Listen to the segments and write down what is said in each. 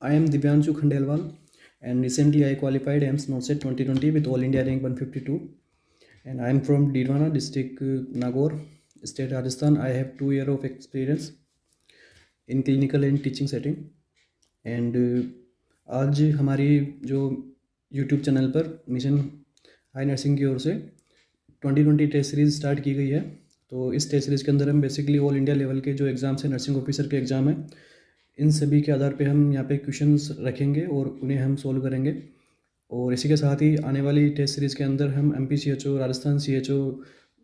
I am Divyanshu Khandelwal, and recently I qualified AIMS NORCET 2020 with All India rank 152. And I am from Didwana district, Nagaur, state Rajasthan. I have 2 years of experience in clinical and teaching setting. And आज हमारी जो YouTube channel पर mission high nursing की ओर से 2020 test series start की गई है। तो इस टेस्ट सीरीज़ के अंदर हम बेसिकली ऑल इंडिया लेवल के जो एग्ज़ाम्स हैं, नर्सिंग ऑफिसर के एग्ज़ाम हैं, इन सभी के आधार पे हम यहाँ पे क्वेश्चंस रखेंगे और उन्हें हम सोल्व करेंगे। और इसी के साथ ही आने वाली टेस्ट सीरीज़ के अंदर हम MP CHO, Rajasthan CHO,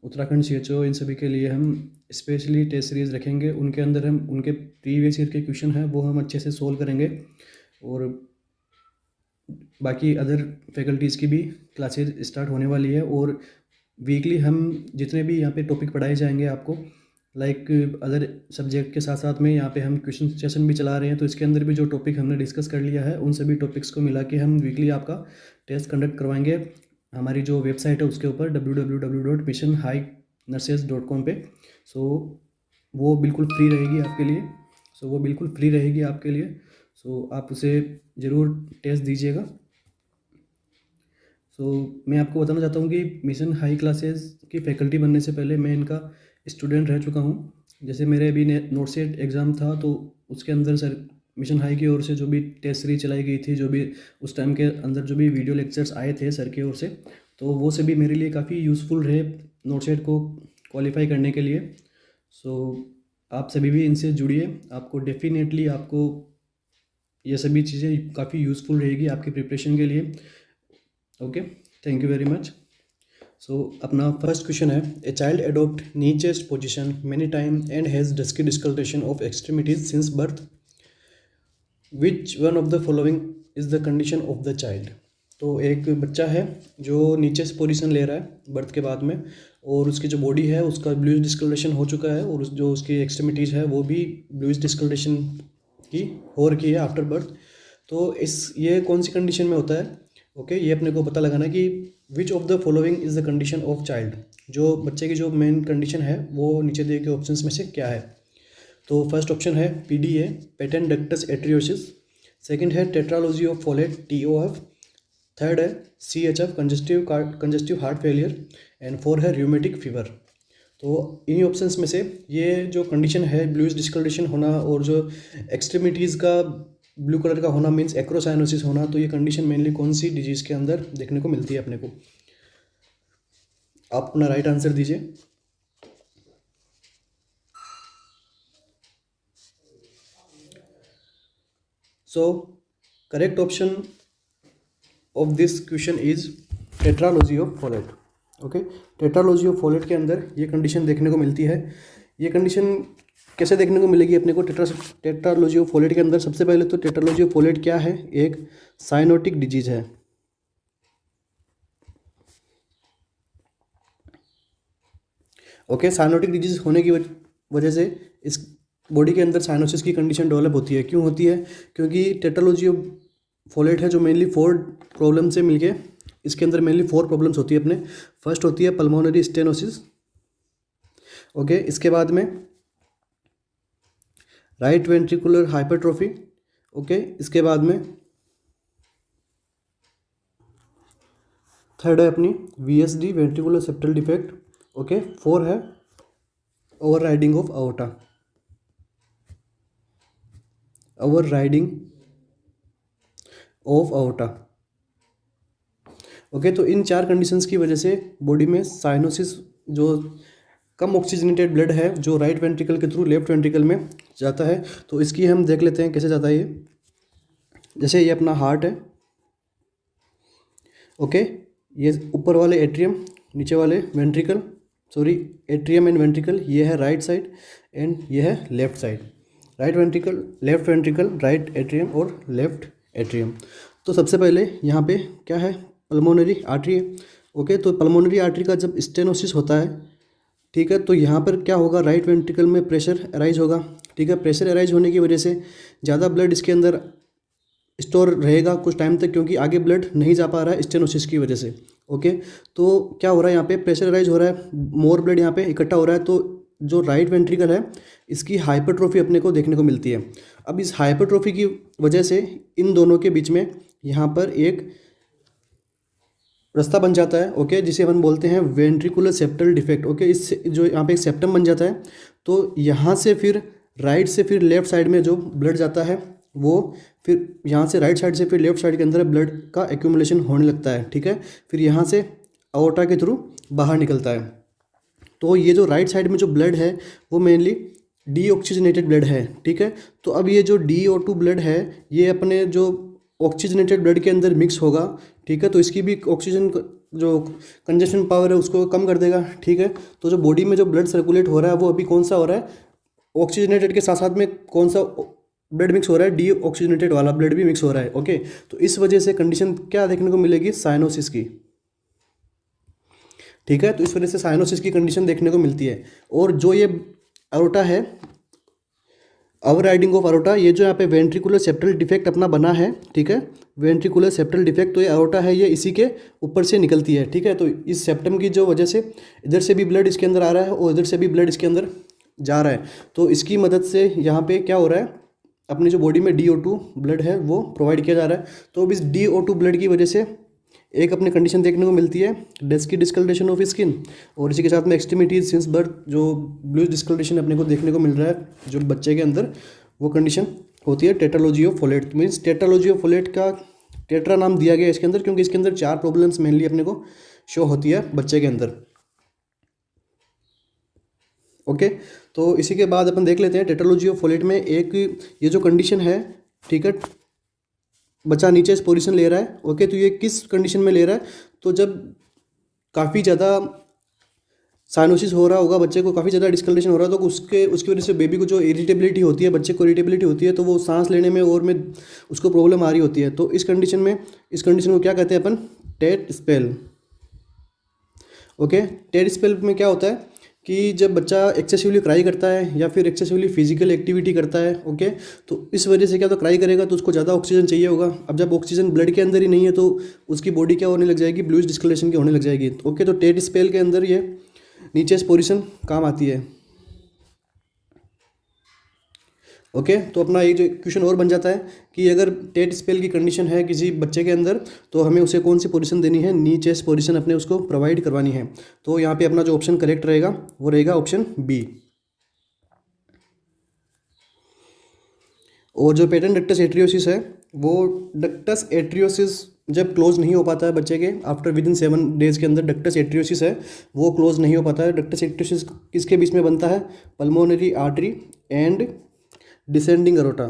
Uttarakhand CHO, इन सभी के लिए हम स्पेशली टेस्ट सीरीज़ रखेंगे। उनके अंदर हम उनके प्रीवियस ईयर के क्वेश्चन हैं वो हम अच्छे से सोल्व करेंगे। और बाकी अदर फैकल्टीज़ की भी क्लासेज स्टार्ट होने वाली है। और वीकली हम जितने भी यहाँ पे टॉपिक पढ़ाए जाएंगे आपको, लाइक अदर सब्जेक्ट के साथ साथ में यहाँ पे हम क्वेश्चन सेशन भी चला रहे हैं। तो इसके अंदर भी जो टॉपिक हमने डिस्कस कर लिया है उन सभी टॉपिक्स को मिला के हम वीकली आपका टेस्ट कंडक्ट करवाएंगे हमारी जो वेबसाइट है उसके ऊपर www.missionhighnurses.com पे। सो वो बिल्कुल फ्री रहेगी आपके लिए। सो आप उसे ज़रूर टेस्ट दीजिएगा। मैं आपको बताना चाहता हूँ कि मिशन हाई क्लासेस की फैकल्टी बनने से पहले मैं इनका स्टूडेंट रह चुका हूँ। जैसे मेरे अभी नोटसेट एग्ज़ाम था तो उसके अंदर सर मिशन हाई की ओर से जो भी टेस्ट सीरीज चलाई गई थी, जो भी उस टाइम के अंदर जो भी वीडियो लेक्चर्स आए थे सर की ओर से, तो वो सभी मेरे लिए काफ़ी यूज़फुल रहे नोटसेट को क्वालिफाई करने के लिए। आप सभी भी इनसे जुड़िए, आपको डेफिनेटली आपको ये सभी चीज़ें काफ़ी यूज़फुल रहेगी आपकी प्रिपरेशन के लिए। Okay, thank you very much. अपना फर्स्ट क्वेश्चन है, a child adopt knee chest position many time and has dusky discoloration of extremities since birth, which one of the following is the condition of the child. तो एक बच्चा है जो नीचे से position ले रहा है बर्थ के बाद में, और उसकी जो बॉडी है उसका ब्लूइश डिस्कलरेशन हो चुका है, और जो उसकी एक्सट्रीमिटीज़ है वो भी ब्लूइश डिस्कलरेशन की हो रखी है आफ्टर बर्थ। तो ये कौन सी कंडीशन में होता है? ओके, ये अपने को पता लगाना कि विच of the following is the condition of child. जो बच्चे की जो मेन कंडीशन है वो नीचे दिए गए ऑप्शंस में से क्या है। तो फर्स्ट ऑप्शन है PDA, पेटेंट डक्टस एट्रियोसिस। सेकंड है tetralogy of folate, TOF। Third है CHF, congestive heart failure. And 4 है र्यूमेटिक फीवर। तो इन्हीं ऑप्शंस में से ये जो कंडीशन है ब्लूइश डिस्कलरेशन होना और जो एक्सट्रीमिटीज़ का ब्लू कलर का होना मीन्स एक्रोसाइनोसिस होना, तो ये कंडीशन मेनली कौन सी डिजीज़ के अंदर देखने को मिलती है अपने को? आप अपना राइट आंसर दीजिए। Correct option of this question is tetralogy of folate. Okay, tetralogy of folate के अंदर ये कंडीशन देखने को मिलती है। ये कंडीशन कैसे देखने को मिलेगी अपने को टेट्रालॉजी ऑफ फोलेट के अंदर? सबसे पहले तो टेट्रालॉजी ऑफ फोलेट क्या है? एक साइनोटिक डिजीज है। ओके, साइनोटिक डिजीज होने की वजह से इस बॉडी के अंदर साइनोसिस की कंडीशन डेवलप होती है। क्यों होती है? क्योंकि टेट्रालॉजी ऑफ फोलेट है जो मेनली 4 प्रॉब्लम से मिलके इसके अंदर मेनली 4 प्रॉब्लम्स होती है अपने। फर्स्ट होती है पल्मोनरी स्टेनोसिस। ओके, इसके बाद में राइट वेंट्रिकुलर हाइपरट्रोफी। ओके, इसके बाद में थर्ड है अपनी VSD, ventricular septal defect. Okay, 4 है ओवर राइडिंग ऑफ अओर्टा। ओके, तो इन 4 कंडीशंस की वजह से बॉडी में साइनोसिस, जो कम ऑक्सीजनेटेड ब्लड है जो राइट वेंट्रिकल के थ्रू लेफ्ट वेंट्रिकल में जाता है, तो इसकी हम देख लेते हैं कैसे जाता है ये। जैसे ये अपना हार्ट है। ओके, ये ऊपर वाले एट्रियम, नीचे वाले वेंट्रिकल, एट्रियम एंड वेंट्रिकल, ये है राइट साइड एंड ये है left side. Right ventricle, left ventricle, right atrium और लेफ्ट एट्रियम। तो सबसे पहले यहाँ पे क्या है? पल्मोनरी आर्टरी है। ओके, तो पल्मोनरी आर्टरी का जब स्टेनोसिस होता है, ठीक है, तो यहाँ पर क्या होगा? राइट वेंट्रिकल में प्रेशर अराइज होगा। ठीक है, प्रेशर अराइज होने की वजह से ज़्यादा ब्लड इसके अंदर स्टोर रहेगा कुछ टाइम तक, क्योंकि आगे ब्लड नहीं जा पा रहा है स्टेनोसिस की वजह से। ओके, तो क्या हो रहा है? यहाँ पे प्रेशर अराइज हो रहा है, मोर ब्लड यहाँ पे इकट्ठा हो रहा है, तो जो राइट वेंट्रिकल है इसकी हाइपरट्रोफी अपने को देखने को मिलती है। अब इस हाइपरट्रोफी की वजह से इन दोनों के बीच में यहाँ पर एक रास्ता बन जाता है, ओके, जिसे हम बोलते हैं वेंट्रिकुलर सेप्टल डिफेक्ट। ओके, इस जो यहाँ पे एक सेप्टम बन जाता है, तो यहाँ से फिर राइट से फिर लेफ्ट साइड में जो ब्लड जाता है वो फिर यहाँ से राइट साइड से फिर लेफ्ट साइड के अंदर ब्लड का एक्यूमुलेशन होने लगता है, ठीक है। फिर यहाँ से अओर्टा के थ्रू बाहर निकलता है। तो ये जो राइट साइड में जो ब्लड है वो मेनली डीऑक्सीजनेटेड ब्लड है, ठीक है। तो अब ये जो DO2 ब्लड है ये अपने जो ऑक्सीजनेटेड ब्लड के अंदर मिक्स होगा, ठीक है। तो इसकी भी ऑक्सीजन जो कंजप्शन पावर है उसको कम कर देगा, ठीक है। तो जो बॉडी में जो ब्लड सर्कुलेट हो रहा है वो अभी कौन सा हो रहा है, ऑक्सीजनेटेड के साथ साथ में कौन सा ब्लड मिक्स हो रहा है, डीऑक्सीजनेटेड वाला ब्लड भी मिक्स हो रहा है, ओके। तो इस वजह से कंडीशन क्या देखने को मिलेगी, साइनोसिस की, ठीक है। तो इस वजह से साइनोसिस की कंडीशन देखने को मिलती है। और जो ये अरोटा है, ओवर राइडिंग ऑफ अरोटा, ये जो यहाँ पे वेंट्रिकुलर सेप्टल डिफेक्ट अपना बना है, ठीक है, वेंट्रिकुलर सेप्टल डिफेक्ट, तो ये अरोटा है ये इसी के ऊपर से निकलती है, ठीक है। तो इस सेप्टम की जो वजह से इधर से भी ब्लड इसके अंदर आ रहा है और इधर से भी ब्लड इसके अंदर जा रहा है। तो इसकी मदद से यहाँ पे क्या हो रहा है, अपनी जो बॉडी में DO2 ब्लड है वो प्रोवाइड किया जा रहा है। तो अब इस DO2 ब्लड की वजह से एक अपने कंडीशन देखने को मिलती है, डेस्क की डिस्कलरेशन ऑफ स्किन, और इसी के साथ में एक्सट्रीमिटीज सिंस बर्थ जो ब्लूज डिस्कलरेशन अपने को देखने को मिल रहा है जो बच्चे के अंदर, वो कंडीशन होती है tetralogy of folate. Means tetralogy of folate का टेट्रा नाम दिया गया इसके अंदर क्योंकि इसके अंदर 4 प्रॉब्लम्स मेनली अपने को शो होती है बच्चे के अंदर, ओके। तो इसी के बाद अपन देख लेते हैं टेट्रालॉजी ऑफ फोलेट में एक ये जो कंडीशन है, ठीक है, बच्चा नीचे इस पोजीशन ले रहा है, ओके। तो ये किस कंडीशन में ले रहा है, तो जब काफ़ी ज़्यादा साइनोसिस हो रहा होगा, बच्चे को काफ़ी ज़्यादा डिस्कलरेशन हो रहा है, तो उसकी वजह से बेबी को जो इरिटेबिलिटी होती है, बच्चे को इरिटेबिलिटी होती है, तो वो सांस लेने में और में उसको प्रॉब्लम आ रही होती है। तो इस कंडीशन को क्या कहते हैं अपन, tet spell, okay. Tet spell में क्या होता है कि जब बच्चा एक्सेसिवली क्राई करता है या फिर एक्सेसिवली फिजिकल एक्टिविटी करता है, ओके, तो इस वजह से क्या, तो क्राई करेगा तो उसको ज़्यादा ऑक्सीजन चाहिए होगा। अब जब ऑक्सीजन ब्लड के अंदर ही नहीं है तो उसकी बॉडी क्या होने लग जाएगी, ब्लूज डिस्कलरेशन की होने लग जाएगी, ओके। तो टेट स्पेल के अंदर ये नीचे पोजीशन काम आती है, ओके। तो अपना ये जो क्वेश्चन और बन जाता है कि अगर टेट स्पेल की कंडीशन है किसी बच्चे के अंदर तो हमें उसे कौन सी पोजीशन देनी है, नी चेस्ट पोजीशन अपने उसको प्रोवाइड करवानी है। तो यहाँ पे अपना जो ऑप्शन करेक्ट रहेगा वो रहेगा ऑप्शन बी। और जो पेटेंट डक्टस एट्रियोसिस है, वो डक्टस एट्रियोसिस जब क्लोज नहीं हो पाता है बच्चे के आफ्टर विद इन 7 डेज के अंदर, डक्टस एट्रियोसिस है वो क्लोज नहीं हो पाता है। डक्टस एट्रियोसिस किसके बीच में बनता है, pulmonary artery and descending aorta,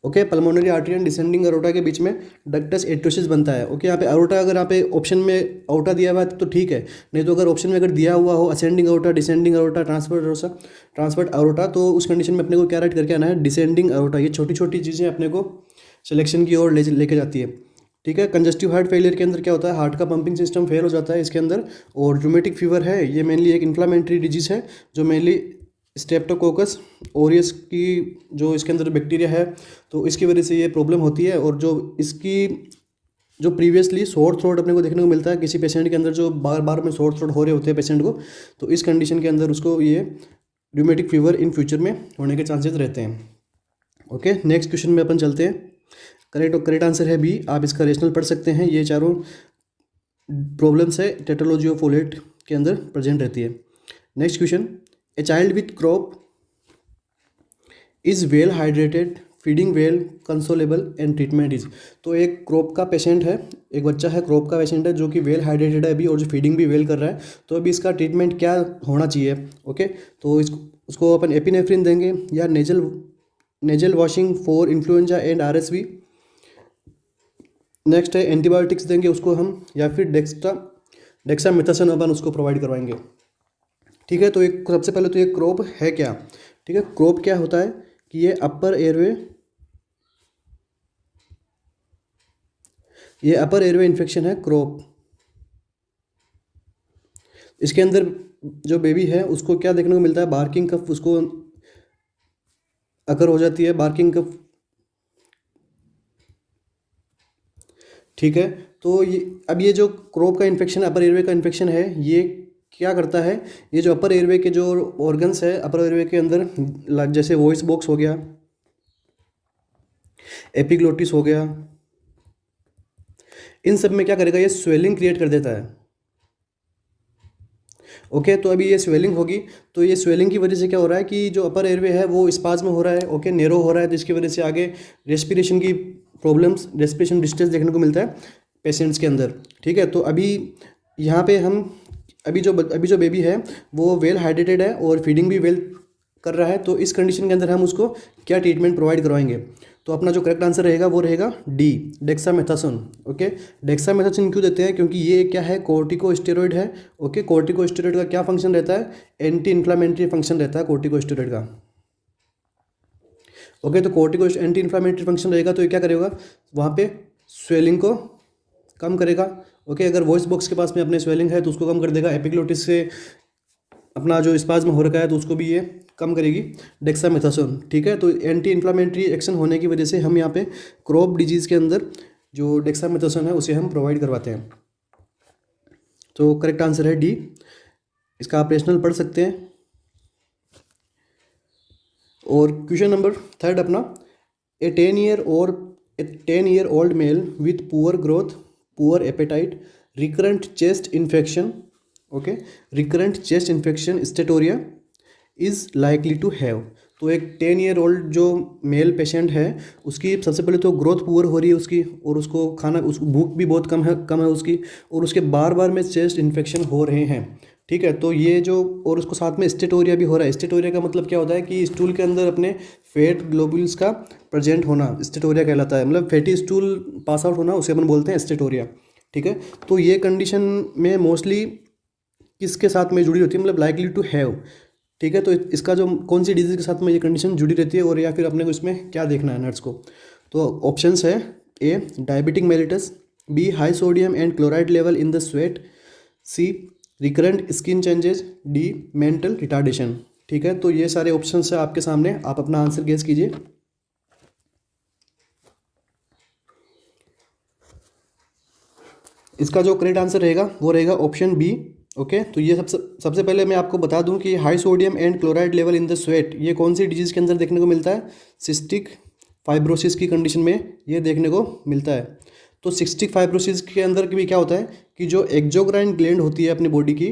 okay. Pulmonary artery and descending aorta के बीच में डक्टस एट्रियोसिस बनता है, ओके। यहाँ पे अरोटा अगर यहाँ पे ऑप्शन में अरोटा दिया हुआ है तो ठीक है, नहीं तो अगर ऑप्शन में अगर दिया हुआ हो ascending aorta, descending aorta, transferred aorta, तो उस कंडीशन में अपने को क्या राइट करके आना है, डिसेंडिंग अरोटा। ये छोटी छोटी चीज़ें अपने को सिलेक्शन की ओर लेके जाती है, ठीक है। कंजस्टिव हार्ट फेलियर के अंदर क्या होता है, हार्ट का पंपिंग सिस्टम फेल हो जाता है इसके अंदर। और रूमेटिक फीवर है, ये मेनली एक इन्फ्लामेटरी डिजीज़ है जो मेनली स्ट्रेप्टोकोकस ओरियस की जो इसके अंदर बैक्टीरिया है, तो इसकी वजह से ये प्रॉब्लम होती है। और जो इसकी जो प्रीवियसली सोर थ्रोट अपने को देखने को मिलता है किसी पेशेंट के अंदर, जो बार बार में सोर थ्रोट हो रहे होते हैं पेशेंट को, तो इस कंडीशन के अंदर उसको ये रूमेटिक फीवर इन फ्यूचर में होने के चांसेस रहते हैं, ओके। नेक्स्ट क्वेश्चन में अपन चलते हैं। करेक्ट आंसर है बी, आप इसका रेशनल पढ़ सकते हैं। ये चारों प्रॉब्लम्स है टेट्रालॉजी ऑफ फोलेट के अंदर प्रेजेंट रहती है। Next question, a child with croup is well hydrated, feeding well, consolable and treatment is. तो एक क्रॉप का पेशेंट है, एक बच्चा है क्रॉप का पेशेंट है जो कि वेल हाइड्रेटेड है अभी और जो फीडिंग भी वेल कर रहा है, तो अभी इसका ट्रीटमेंट क्या होना चाहिए, ओके। तो उसको अपन एपिनेफ्रिन देंगे या nasal washing for influenza and RSV। Next है एंटीबायोटिक्स देंगे उसको हम, या फिर डेक्सामेथासोन अपन उसको प्रोवाइड करवाएंगे, ठीक है। तो एक सबसे पहले तो ये क्रॉप है क्या, ठीक है। क्रॉप क्या होता है कि ये अपर एयरवे इन्फेक्शन है क्रॉप। इसके अंदर जो बेबी है उसको क्या देखने को मिलता है, बार्किंग कफ उसको अकर हो जाती है, बार्किंग कफ, ठीक है। तो ये जो क्रोप का इन्फेक्शन, अपर एयरवे का इन्फेक्शन है, ये क्या करता है, ये जो अपर एयरवे के जो ऑर्गन्स है अपर एयरवे के अंदर, जैसे वॉइस बॉक्स हो गया, एपिग्लोटिस हो गया, इन सब में क्या करेगा, ये स्वेलिंग क्रिएट कर देता है। ओके, तो अभी ये स्वेलिंग होगी, तो ये स्वेलिंग की वजह से क्या हो रहा है कि जो अपर एयरवे है वो स्पाज्म हो रहा है, ओके, नेरो हो रहा है, तो इसकी वजह से आगे रेस्पिरेशन की प्रॉब्लम्स, रेस्पिरेशन डिस्ट्रेस देखने को मिलता है पेशेंट्स के अंदर। ठीक है, तो अभी यहाँ पे हम अभी जो बेबी है वो वेल हाइड्रेटेड है और फीडिंग भी वेल कर रहा है, तो इस कंडीशन के अंदर हम उसको क्या ट्रीटमेंट प्रोवाइड करवाएंगे। तो अपना जो करेक्ट आंसर रहेगा वो रहेगा डी, डेक्सामेथासोन। ओके, डेक्सामेथासोन क्यों देते हैं, क्योंकि ये क्या है, कोर्टिकोस्टेरॉइड है। ओके, कोर्टिकोस्टेरॉइड का क्या फंक्शन रहता है, एंटी इन्फ्लामेटरी फंक्शन रहता है कोर्टिकोस्टेरॉइड का। ओके, तो कोर्टिको एंटी इन्फ्लामेटरी फंक्शन रहेगा, तो ये क्या करेगा, वहाँ पे स्वेलिंग को कम करेगा। ओके, अगर वॉइस बॉक्स के पास में अपने स्वेलिंग है तो उसको कम कर देगा, एपिग्लोटिस से अपना जो स्पाज्म हो रखा है तो उसको भी ये कम करेगी डेक्सामेथासोन। ठीक है, तो एंटी इन्फ्लामेटरी एक्शन होने की वजह से हम यहाँ पे क्रोप डिजीज़ के अंदर जो डेक्सामेथासोन है उसे हम प्रोवाइड करवाते हैं। तो करेक्ट आंसर है डी, इसका आप रेशनल पढ़ सकते हैं। और क्वेश्चन नंबर 3 अपना, a 10 year old male with poor growth, poor appetite, recurrent chest infection, okay, recurrent chest infection steatorrhoea is likely to have. तो एक 10 year old जो मेल पेशेंट है उसकी सबसे पहले तो ग्रोथ पुअर हो रही है उसकी, और उसको उसको भूख भी बहुत कम है उसकी, और उसके बार बार में चेस्ट इन्फेक्शन हो रहे हैं। ठीक है, तो ये जो, और उसको साथ में स्टेटोरिया भी हो रहा है। स्टेटोरिया का मतलब क्या होता है कि स्टूल के अंदर अपने फैट ग्लोब्यूल्स का प्रेजेंट होना स्टेटोरिया कहलाता है, मतलब फैटी स्टूल पास आउट होना, उसे अपन बोलते हैं स्टेटोरिया। ठीक है, तो ये कंडीशन में मोस्टली किसके साथ में जुड़ी होती है, मतलब लाइकली टू हैव। ठीक है, तो इसका जो कौन सी डिजीज़ के साथ में ये कंडीशन जुड़ी रहती है, और या फिर अपने को इसमें क्या देखना है नर्स को। तो ऑप्शंस है, A diabetic mellitus, B high sodium and chloride level in the sweat, C recurrent skin changes, D mental retardation. ठीक है, तो ये सारे ऑप्शंस है आपके सामने, आप अपना आंसर गेस कीजिए। इसका जो करेक्ट आंसर रहेगा वो रहेगा ऑप्शन बी। ओके, तो ये सबसे पहले मैं आपको बता दूं कि high sodium and chloride level in the sweat ये कौन सी डिजीज़ के अंदर देखने को मिलता है, सिस्टिक फाइब्रोसिस की कंडीशन में ये देखने को मिलता है। तो सिस्टिक फाइब्रोसिस के अंदर भी क्या होता है कि जो एक्सोक्राइन ग्लैंड होती है अपनी बॉडी की,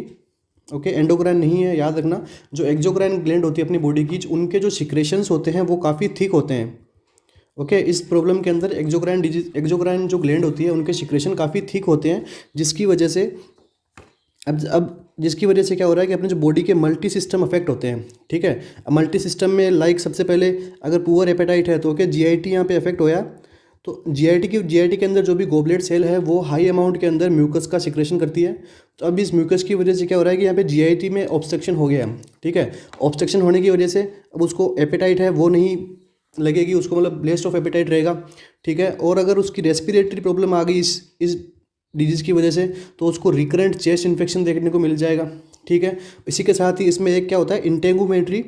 ओके, एंडोक्राइन नहीं है, याद रखना, जो एक्सोक्राइन ग्लैंड होती है अपनी बॉडी की, उनके जो सिक्रेशंस होते हैं वो काफ़ी थिक होते हैं। ओके, इस प्रॉब्लम के अंदर एक्सोक्राइन जो ग्लैंड होती है उनके सिक्रेशन काफ़ी थिक होते हैं, जिसकी वजह से अब जिसकी वजह से क्या हो रहा है कि अपने जो बॉडी के मल्टी सिस्टम अफेक्ट होते हैं। ठीक है, मल्टी सिस्टम में लाइक सबसे पहले अगर पुअर एपेटाइट है तो ओके जीआईटी यहाँ पे अफेक्ट होया, तो जीआईटी के अंदर जो भी गोबलेट सेल है वो हाई अमाउंट के अंदर म्यूकस का सिक्रेशन करती है। तो अब इस म्यूकस की वजह से क्या हो रहा है कि यहाँ पे जीआईटी में ऑब्स्ट्रक्शन हो गया। ठीक है, ऑब्स्ट्रक्शन होने की वजह से अब उसको एपेटाइट है वो नहीं लगेगी, उसको मतलब लेस्ट ऑफ एपेटाइट रहेगा। ठीक है, और अगर उसकी रेस्पिरेटरी प्रॉब्लम आ गई इस डिजीज़ की वजह से तो उसको रिकरेंट चेस्ट इन्फेक्शन देखने को मिल जाएगा। ठीक है, इसी के साथ ही इसमें एक क्या होता है, इंटेगुमेंट्री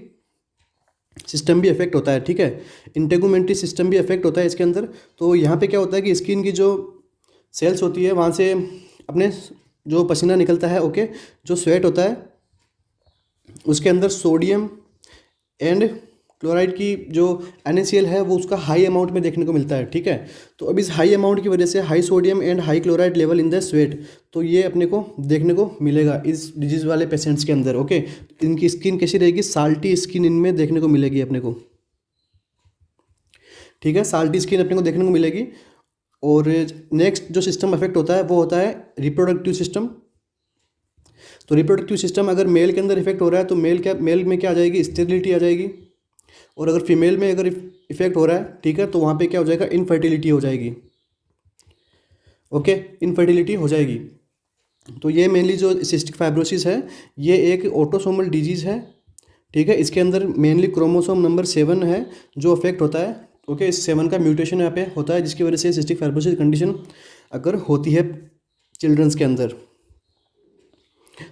सिस्टम भी अफेक्ट होता है। ठीक है, इंटेगुमेंट्री सिस्टम भी अफेक्ट होता है इसके अंदर। तो यहाँ पे क्या होता है कि स्किन की जो सेल्स होती है वहाँ से अपने जो पसीना निकलता है, ओके, जो स्वेट होता है उसके अंदर सोडियम एंड क्लोराइड की जो NaCl है वो उसका हाई अमाउंट में देखने को मिलता है। ठीक है, तो अब इस हाई अमाउंट की वजह से high sodium and high chloride level in the sweat, तो ये अपने को देखने को मिलेगा इस डिजीज़ वाले पेशेंट्स के अंदर। ओके, इनकी स्किन कैसी रहेगी, साल्टी स्किन इनमें देखने को मिलेगी अपने को। ठीक है, साल्टी स्किन अपने को देखने को मिलेगी। और नेक्स्ट जो सिस्टम अफेक्ट होता है वो होता है रिप्रोडक्टिव सिस्टम। तो रिप्रोडक्टिव सिस्टम अगर मेल के अंदर इफेक्ट हो रहा है तो मेल में क्या आ जाएगी, स्टेरिलिटी आ जाएगी। और अगर फीमेल में अगर इफेक्ट हो रहा है, ठीक है, तो वहाँ पे क्या हो जाएगा, इनफर्टिलिटी हो जाएगी। ओके, इनफर्टिलिटी हो जाएगी। तो ये मेनली जो सिस्टिक फाइब्रोसिस है ये एक ऑटोसोमल डिजीज़ है। ठीक है, इसके अंदर मेनली क्रोमोसोम नंबर 7 है जो अफेक्ट होता है। ओके, इस 7 का म्यूटेशन यहाँ पे होता है जिसकी वजह से सिस्टिक फाइब्रोसिस कंडीशन अगर होती है चिल्ड्रंस के अंदर।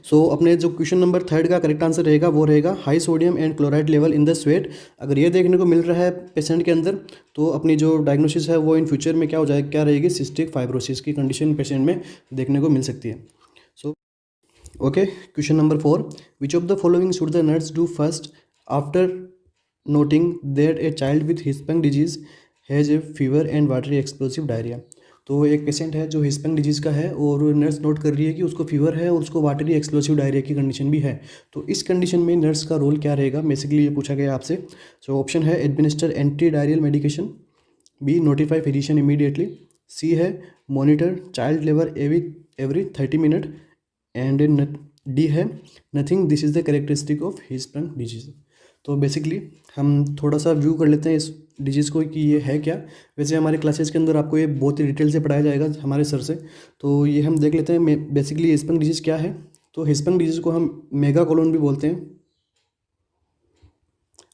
सो अपने जो क्वेश्चन नंबर थर्ड का करेक्ट आंसर रहेगा वो रहेगा high sodium and chloride level in the sweat. अगर ये देखने को मिल रहा है पेशेंट के अंदर, तो अपनी जो डायग्नोसिस है वो इन फ्यूचर में क्या हो जाएगा, क्या रहेगी, सिस्टिक फाइब्रोसिस की कंडीशन पेशेंट में देखने को मिल सकती है। So okay, question number 4, which of the following should the nurse do first after noting that a child with Hirschsprung disease has a fever and watery explosive diarrhoea. तो एक patient है जो हिस्पेंग डिजीज़ का है और नर्स नोट कर रही है कि उसको फीवर है और उसको वाटरी एक्सप्लोसिव डायरिया की कंडीशन भी है। तो इस कंडीशन में नर्स का रोल क्या रहेगा, बेसिकली ये पूछा गया आपसे। सो ऑप्शन है administer anti diarrhoeal medication, B notify physician immediately, C है monitor child level every 30 minute, and D है nothing, this is the characteristic of Hirschsprung disease. तो बेसिकली हम थोड़ा सा व्यू कर लेते हैं इस डिजीज़ को कि ये है क्या। वैसे हमारे क्लासेस के अंदर आपको ये बहुत ही डिटेल से पढ़ाया जाएगा हमारे सर से, तो ये हम देख लेते हैं बेसिकली हिस्पेंग डिजीज़ क्या है। तो हिस्पेंग डिजीज़ को हम मेगा कोलोन भी बोलते हैं।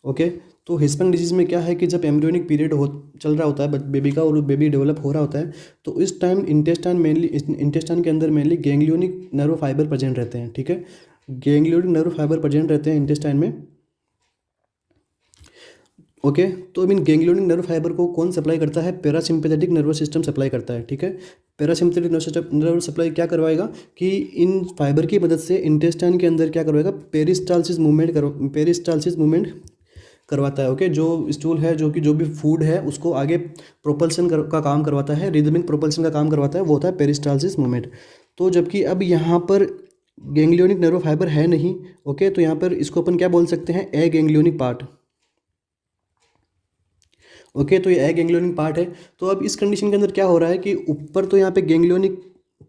ओके, तो हिस्पेंग डिजीज़ में क्या है कि जब एम्ब्रियोनिक पीरियड चल रहा होता है बेबी का और बेबी डेवलप हो रहा होता है, तो इस टाइम इंटेस्टाइन के अंदर mainly ganglionic nerve fibre present रहते हैं। ठीक है, गैंग्लियोनिक नर्व फाइबर प्रेजेंट रहते हैं इंटेस्टाइन में। ओके, तो इन गैंग्लियोनिक नर्व फाइबर को कौन सप्लाई करता है, पैरासिम्पैथेटिक नर्वस सिस्टम सप्लाई करता है। ठीक है, पैरासिम्पैथेटिक नर्व सप्लाई क्या करवाएगा कि इन फाइबर की मदद से इंटेस्टाइन के अंदर क्या करवाएगा, पेरिस्टालसिस मूवमेंट करवाता है। ओके, जो स्टूल है जो भी फूड है उसको आगे प्रोपल्सन का काम करवाता है, रिदमिक प्रोपल्सन का काम करवाता है, वो होता है पेरिस्टालसिस मूवमेंट। तो जबकि अब यहाँ पर गैंग्लियोनिक नर्व फाइबर है नहीं। ओके, तो यहाँ पर इसको अपन क्या बोल सकते हैं, ए गैंग्लियोनिक पार्ट। ओके, तो ये ए गैंग्लियोनिक पार्ट है। तो अब इस कंडीशन के अंदर क्या हो रहा है कि ऊपर तो यहाँ पे गैंग्लियोनिक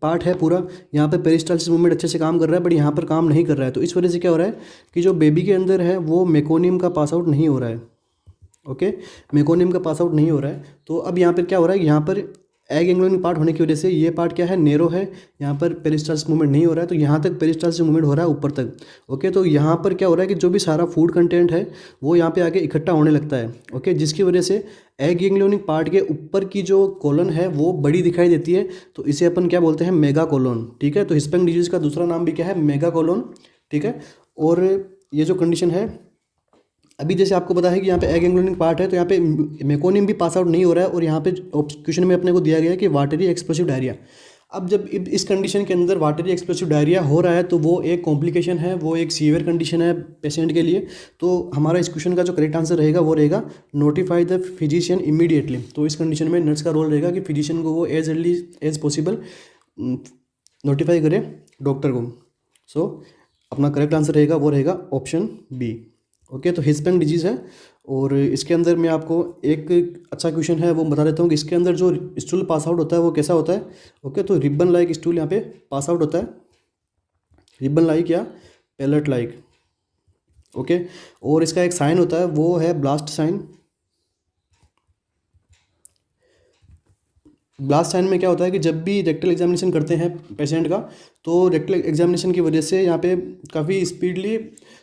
पार्ट है पूरा, यहाँ पे पेरिस्टालसिस मूवमेंट अच्छे से काम कर रहा है, बट यहाँ पर काम नहीं कर रहा है। तो इस वजह से क्या हो रहा है कि जो बेबी के अंदर है वो मेकोनियम का पास आउट नहीं हो रहा है। ओके, मेकोनियम का पास आउट नहीं हो रहा है। तो अब यहाँ पर क्या हो रहा है, यहाँ पर ए गैंग्लियोनिक पार्ट होने की वजह से ये पार्ट क्या है, नेरो है, यहाँ पर पेरिस्टालसिस मूवमेंट नहीं हो रहा है, तो यहाँ तक पेरिस्टालसिस मूवमेंट हो रहा है ऊपर तक। ओके, तो यहाँ पर क्या हो रहा है कि जो भी सारा फूड कंटेंट है वो यहाँ पे आके इकट्ठा होने लगता है। ओके, जिसकी वजह से ए गैंग्लियोनिक पार्ट के ऊपर की जो कॉलोन है वो बड़ी दिखाई देती है, तो इसे अपन क्या बोलते हैं, मेगा कॉलोन। ठीक है, तो हिस्पेंग डिजीज़ का दूसरा नाम भी क्या है, मेगा कॉलोन। ठीक है, और ये जो कंडीशन है अभी जैसे आपको पता है कि यहाँ पे ए गैंग्लियोनिक पार्ट है, तो यहाँ पे मेकोनियम भी पास आउट नहीं हो रहा है, और यहाँ पे क्वेश्चन में अपने को दिया गया है कि वाटरी एक्सप्लोसिव डायरिया। अब जब इस कंडीशन के अंदर वाटरी एक्सप्लोसिव डायरिया हो रहा है तो वो एक कॉम्प्लिकेशन है, वो एक सीवियर कंडीशन है पेशेंट के लिए। तो हमारा इस क्वेश्चन का जो करेक्ट आंसर रहेगा वो रहेगा नोटिफाई द फिजिशियन इमीडिएटली। तो इस कंडीशन में नर्स का रोल रहेगा कि फिजिशियन को वो as early as possible notify करे डॉक्टर को। सो अपना करेक्ट आंसर रहेगा वो रहेगा ऑप्शन बी। ओके, तो हिस्पेंग डिजीज़ है, और इसके अंदर मैं आपको एक अच्छा क्वेश्चन है वो बता देता हूँ कि इसके अंदर जो स्टूल पास आउट होता है वो कैसा होता है। ओके, तो रिबन लाइक स्टूल यहाँ पे पास आउट होता है, रिबन लाइक या पैलेट लाइक। ओके, और इसका एक साइन होता है वो है ब्लास्ट साइन। ब्लास्ट साइन में क्या होता है कि जब भी रेक्टल एग्जामिनेशन करते हैं पेशेंट का, तो रेक्टल एग्जामिनेशन की वजह से यहाँ पे काफ़ी स्पीडली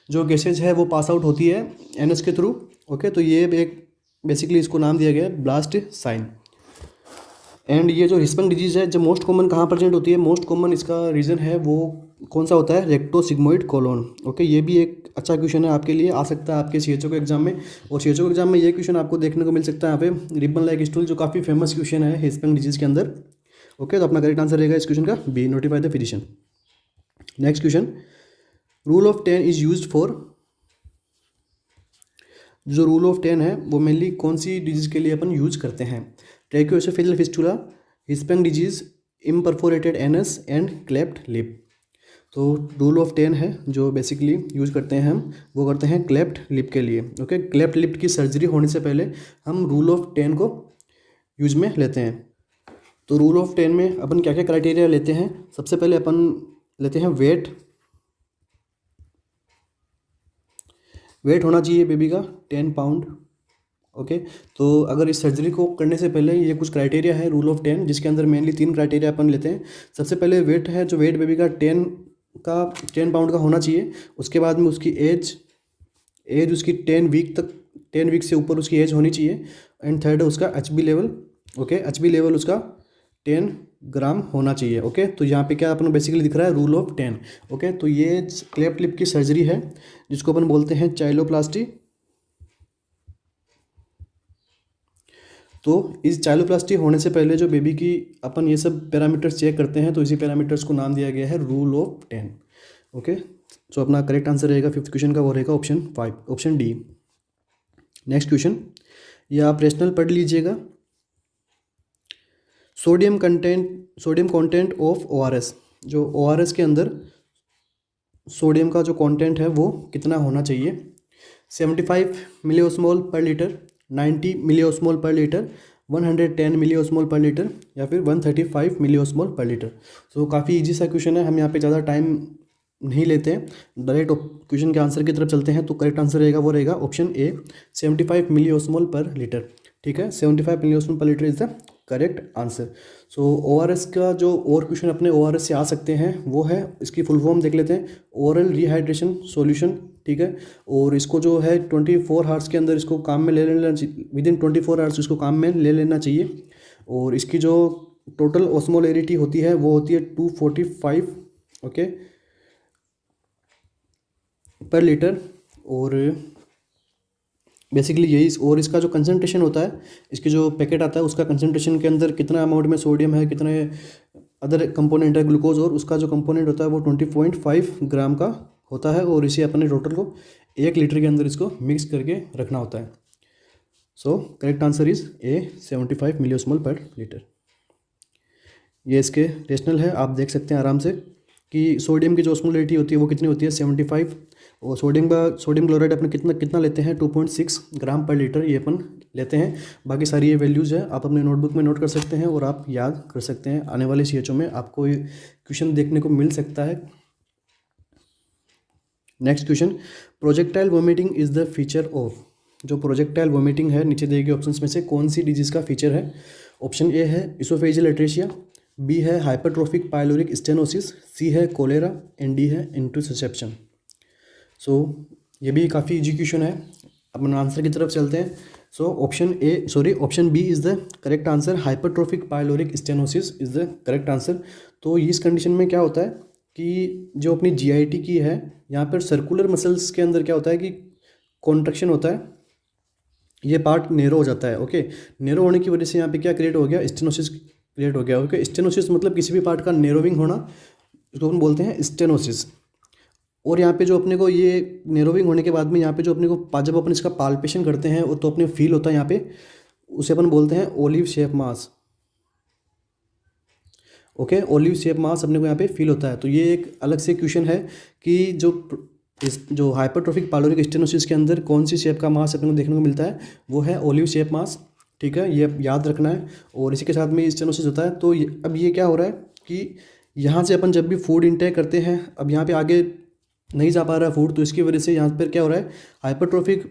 जो गैसेज है वो पास आउट होती है एनएस के थ्रू। ओके, तो ये एक बेसिकली इसको नाम दिया गया है ब्लास्ट साइन। एंड ये जो हिस्पेंग डिजीज़ है, जो मोस्ट कॉमन कहाँ प्रेजेंट होती है, मोस्ट कॉमन इसका रीज़न है वो कौन सा होता है, रेक्टोसिग्मोइड कोलोन। ओके, ये भी एक अच्छा क्वेश्चन है आपके लिए, आ सकता है आपके सीएचओ के एग्जाम में, और सीएचओ के एग्जाम में ये क्वेश्चन आपको देखने को मिल सकता है यहाँ पे, रिबन लाइक स्टूल, जो काफ़ी फेमस क्वेश्चन है हिस्पेंग डिजीज़ के अंदर। ओके, तो अपना करेक्ट आंसर रहेगा इस क्वेश्चन का B, notify the physician. Next question, rule of 10 is use for, जो रूल ऑफ 10 है वो मेनली कौन सी डिजीज़ के लिए अपन यूज करते हैं, tracheoesophageal fistula, Hirschsprung disease, imperforated anus and cleft lip. तो रूल ऑफ 10 है जो बेसिकली यूज करते हैं हम, वो करते हैं क्लेफ्ट लिप के लिए। ओके, क्लेफ्ट लिप की सर्जरी होने से पहले हम रूल ऑफ 10 को यूज में लेते हैं। तो रूल ऑफ 10 में अपन क्या क्या क्राइटेरिया लेते हैं, सबसे पहले अपन लेते हैं वेट होना चाहिए बेबी का 10 पाउंड। ओके, तो अगर इस सर्जरी को करने से पहले ये कुछ क्राइटेरिया है रूल ऑफ 10, जिसके अंदर मेनली 3 क्राइटेरिया अपन लेते हैं। सबसे पहले वेट है, जो वेट बेबी का 10 पाउंड का होना चाहिए। उसके बाद में उसकी एज उसकी 10 वीक से ऊपर उसकी एज होनी चाहिए। एंड थर्ड है उसका HB level. Okay, HB level उसका 10 ग्राम होना चाहिए। ओके, तो यहाँ पे क्या अपन बेसिकली दिख रहा है, रूल ऑफ 10। ओके, तो ये क्लेफ्ट लिप की सर्जरी है जिसको अपन बोलते हैं चाइलोप्लास्टी। तो इस चाइलोप्लास्टी होने से पहले जो बेबी की अपन ये सब पैरामीटर्स चेक करते हैं, तो इसी पैरामीटर्स को नाम दिया गया है रूल ऑफ 10। ओके, सो अपना करेक्ट आंसर रहेगा फिफ्थ क्वेश्चन का, वो रहेगा option 5, option D. Next question, ये आप रेशनल पढ़ लीजिएगा। सोडियम कंटेंट ऑफ ओआरएस, जो ओआरएस के अंदर सोडियम का जो कंटेंट है वो कितना होना चाहिए? 75 मिलीओस्मोल पर लीटर, 90 मिलीओस्मोल पर लीटर, 110 मिलीओस्मोल पर लीटर, या फिर 135 मिलीओस्मोल पर लीटर। सो काफ़ी इजी सा क्वेश्चन है, हम यहाँ पे ज़्यादा टाइम नहीं लेते हैं, डायरेक्ट क्वेश्चन के आंसर की तरफ चलते हैं। तो करेक्ट आंसर रहेगा वो रहेगा ऑप्शन ए, 75 मिलीओस्मोल पर लीटर। ठीक है, 75 मिलीओस्मोल पर litre is the correct answer. So ORS का जो और क्वेश्चन अपने ओआरएस से आ सकते हैं वो है, इसकी फुल फॉर्म देख लेते हैं, ओरल रिहाइड्रेशन सॉल्यूशन। ठीक है, और इसको जो है 24 आवर्स के अंदर इसको काम में ले लेना चाहिए, विदिन 24 आवर्स इसको काम में ले लेना चाहिए। और इसकी जो टोटल ऑस्मोलैरिटी होती है वो होती है 245 ओके पर लीटर। और बेसिकली यही, और इसका जो कंसनट्रेशन होता है, इसकी जो पैकेट आता है उसका कंसनट्रेशन के अंदर कितना अमाउंट में सोडियम है, कितने अदर कंपोनेंट है ग्लूकोज, और उसका जो कंपोनेंट होता है वो 20.5 ग्राम का होता है। और इसे अपने टोटल को 1 लीटर के अंदर इसको मिक्स करके रखना होता है। So correct answer is a, 75 मिलीओस्मोल पर लीटर। ये इसके रेशनल है, आप देख सकते हैं आराम से कि सोडियम की जो ऑस्मोलैरिटी होती है वो कितनी होती है, 75। और सोडियम क्लोराइड अपन कितना लेते हैं, 2.6 ग्राम पर लीटर ये अपन लेते हैं। बाकी सारी ये वैल्यूज़ है, आप अपने नोटबुक में नोट कर सकते हैं और आप याद कर सकते हैं। आने वाले CHO में आपको ये क्वेश्चन देखने को मिल सकता है। Next question, projectile vomiting is the feature of, जो प्रोजेक्टाइल वोमिटिंग है नीचे दिए गए ऑप्शंस में से कौन सी डिजीज़ का फीचर है? ऑप्शन ए है इसोफेजियल एट्रेशिया, बी है हाइपरट्रोफिक पाइलोरिक स्टेनोसिस, सी है कोलेरा, एंड डी है इंटुसिसेप्शन। सो ये भी काफ़ी इजी क्वेश्चन है, अपन आंसर की तरफ चलते हैं। So option B is the correct answer, hypertrophic pyloric stenosis is the correct answer. तो इस कंडीशन में क्या होता है कि जो अपनी GIT की है, यहाँ पर सर्कुलर मसल्स के अंदर क्या होता है कि कॉन्ट्रैक्शन होता है, ये पार्ट नेरो हो जाता है। ओके, नेरो होने की वजह से यहाँ पे क्या क्रिएट हो गया, स्टेनोसिस क्रिएट हो गया। ओके, स्टेनोसिस मतलब किसी भी पार्ट का नेरोविंग होना, इसको हम बोलते हैं स्टेनोसिस। और यहाँ पे जो अपने को ये नेरोविंग होने के बाद में यहाँ पे जो अपने को जब अपन इसका पाल्पेशन करते हैं तो अपने फील होता है यहाँ पे, उसे अपन बोलते हैं ओलिव शेप मास। ओके, ओलिव शेप मास अपने को यहाँ पे फील होता है। तो ये एक अलग से क्वेश्चन है कि जो हाइपरट्रोफिक पाइलोरिक स्टेनोसिस के अंदर कौन सी शेप का मास अपने को देखने को मिलता है, वो है ओलिव शेप मास। ठीक है, ये याद रखना है। और इसी के साथ में स्टेनोसिस होता है। तो अब ये क्या हो रहा है कि यहाँ से अपन जब भी फूड इंटेक करते हैं, अब यहाँ पे आगे नहीं जा पा रहा है फूड, तो इसकी वजह से यहाँ पर क्या हो रहा है, हाइपरट्रोफिक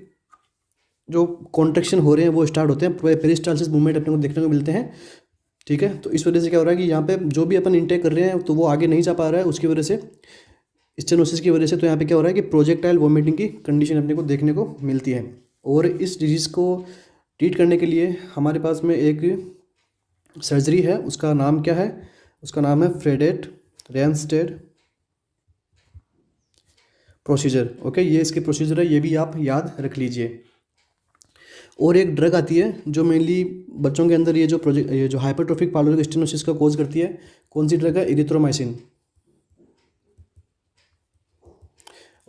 जो कॉन्ट्रैक्शन हो रहे हैं वो स्टार्ट होते हैं, पेरिस्टालसिस मूवमेंट अपने को देखने को मिलते हैं। ठीक है, तो इस वजह से क्या हो रहा है कि यहाँ पे जो भी अपन इंटेक कर रहे हैं तो वो आगे नहीं जा पा रहा है, उसकी वजह से, स्टेनोसिस की वजह से। तो यहाँ पे क्या हो रहा है कि प्रोजेक्टाइल वोमिटिंग की कंडीशन अपने को देखने को मिलती है। और इस डिजीज़ को ट्रीट करने के लिए हमारे पास में एक सर्जरी है, उसका नाम क्या है, उसका नाम है फ्रेडेट रेनस्टेड प्रोसीजर। ओके, ये इसके प्रोसीजर है, ये भी आप याद रख लीजिए। और एक ड्रग आती है जो मेनली बच्चों के अंदर ये जो हाइपरट्रोफिक पाइलोरिक स्टेनोसिस का कॉज करती है, कौन सी ड्रग है, इरिथ्रोमाइसिन।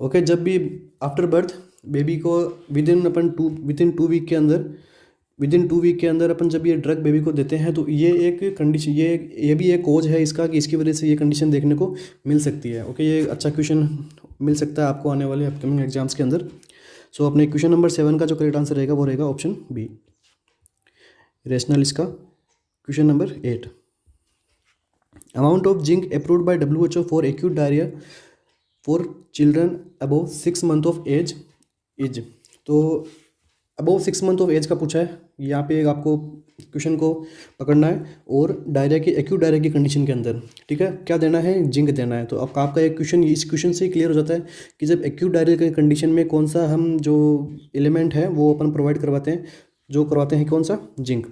ओके, जब भी आफ्टर बर्थ बेबी को विदिन 2 वीक के अंदर अपन जब ये ड्रग बेबी को देते हैं, तो ये एक कंडीशन, ये भी एक कॉज है इसका कि इसकी वजह से ये कंडीशन देखने को मिल सकती है। ओके, ये अच्छा क्वेश्चन मिल सकता है आपको आने वाले अपकमिंग एग्जाम्स के अंदर। सो अपने क्वेश्चन नंबर 7 का जो करेक्ट आंसर रहेगा वो रहेगा ऑप्शन बी, रेशनल इसका। Question number 8, amount of zinc approved by WHO for acute diarrhoea for children above 6 month of age is. तो अबव 6 मंथ ऑफ एज का पूछा है, यहाँ पे आपको क्वेश्चन को पकड़ना है, और डायरिया की एक्यूट डायरिया की कंडीशन के अंदर, ठीक है, क्या देना है, जिंक देना है। तो आपका एक क्वेश्चन इस क्वेश्चन से ही क्लियर हो जाता है कि जब एक्यूट डायरिया की कंडीशन में कौन सा हम जो एलिमेंट है वो अपन प्रोवाइड करवाते हैं, जो करवाते हैं कौन सा, जिंक।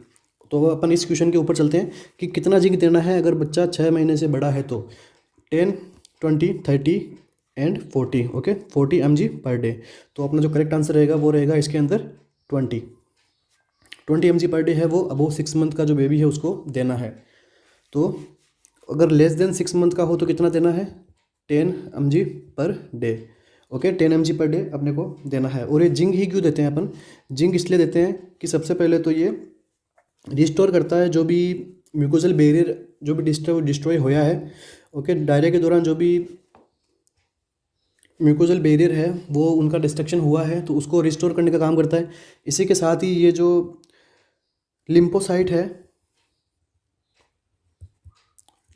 तो अपन इस क्वेश्चन के ऊपर चलते हैं कि कितना जिंक देना है अगर बच्चा 6 महीने से बड़ा है तो 10, 20, 30 and 40, okay 40 mg per day. तो अपना जो करेक्ट आंसर रहेगा वो रहेगा इसके अंदर 20 mg पर डे है वो अबव 6 मंथ का जो बेबी है उसको देना है। तो अगर लेस देन 6 मंथ का हो तो कितना देना है 10 mg per day, okay 10 mg per day अपने को देना है। और ये जिंक ही क्यों देते हैं अपन, जिंक इसलिए देते हैं कि सबसे पहले तो ये रिस्टोर करता है जो भी म्यूकोजल बैरियर जो भी डिस्ट्रॉय होया है, ओके डायरिया के दौरान जो भी म्यूकोजल बैरियर है वो उनका डिस्ट्रक्शन हुआ है तो उसको रिस्टोर करने का काम करता है। इसी के साथ ही ये जो लिम्फोसाइट है,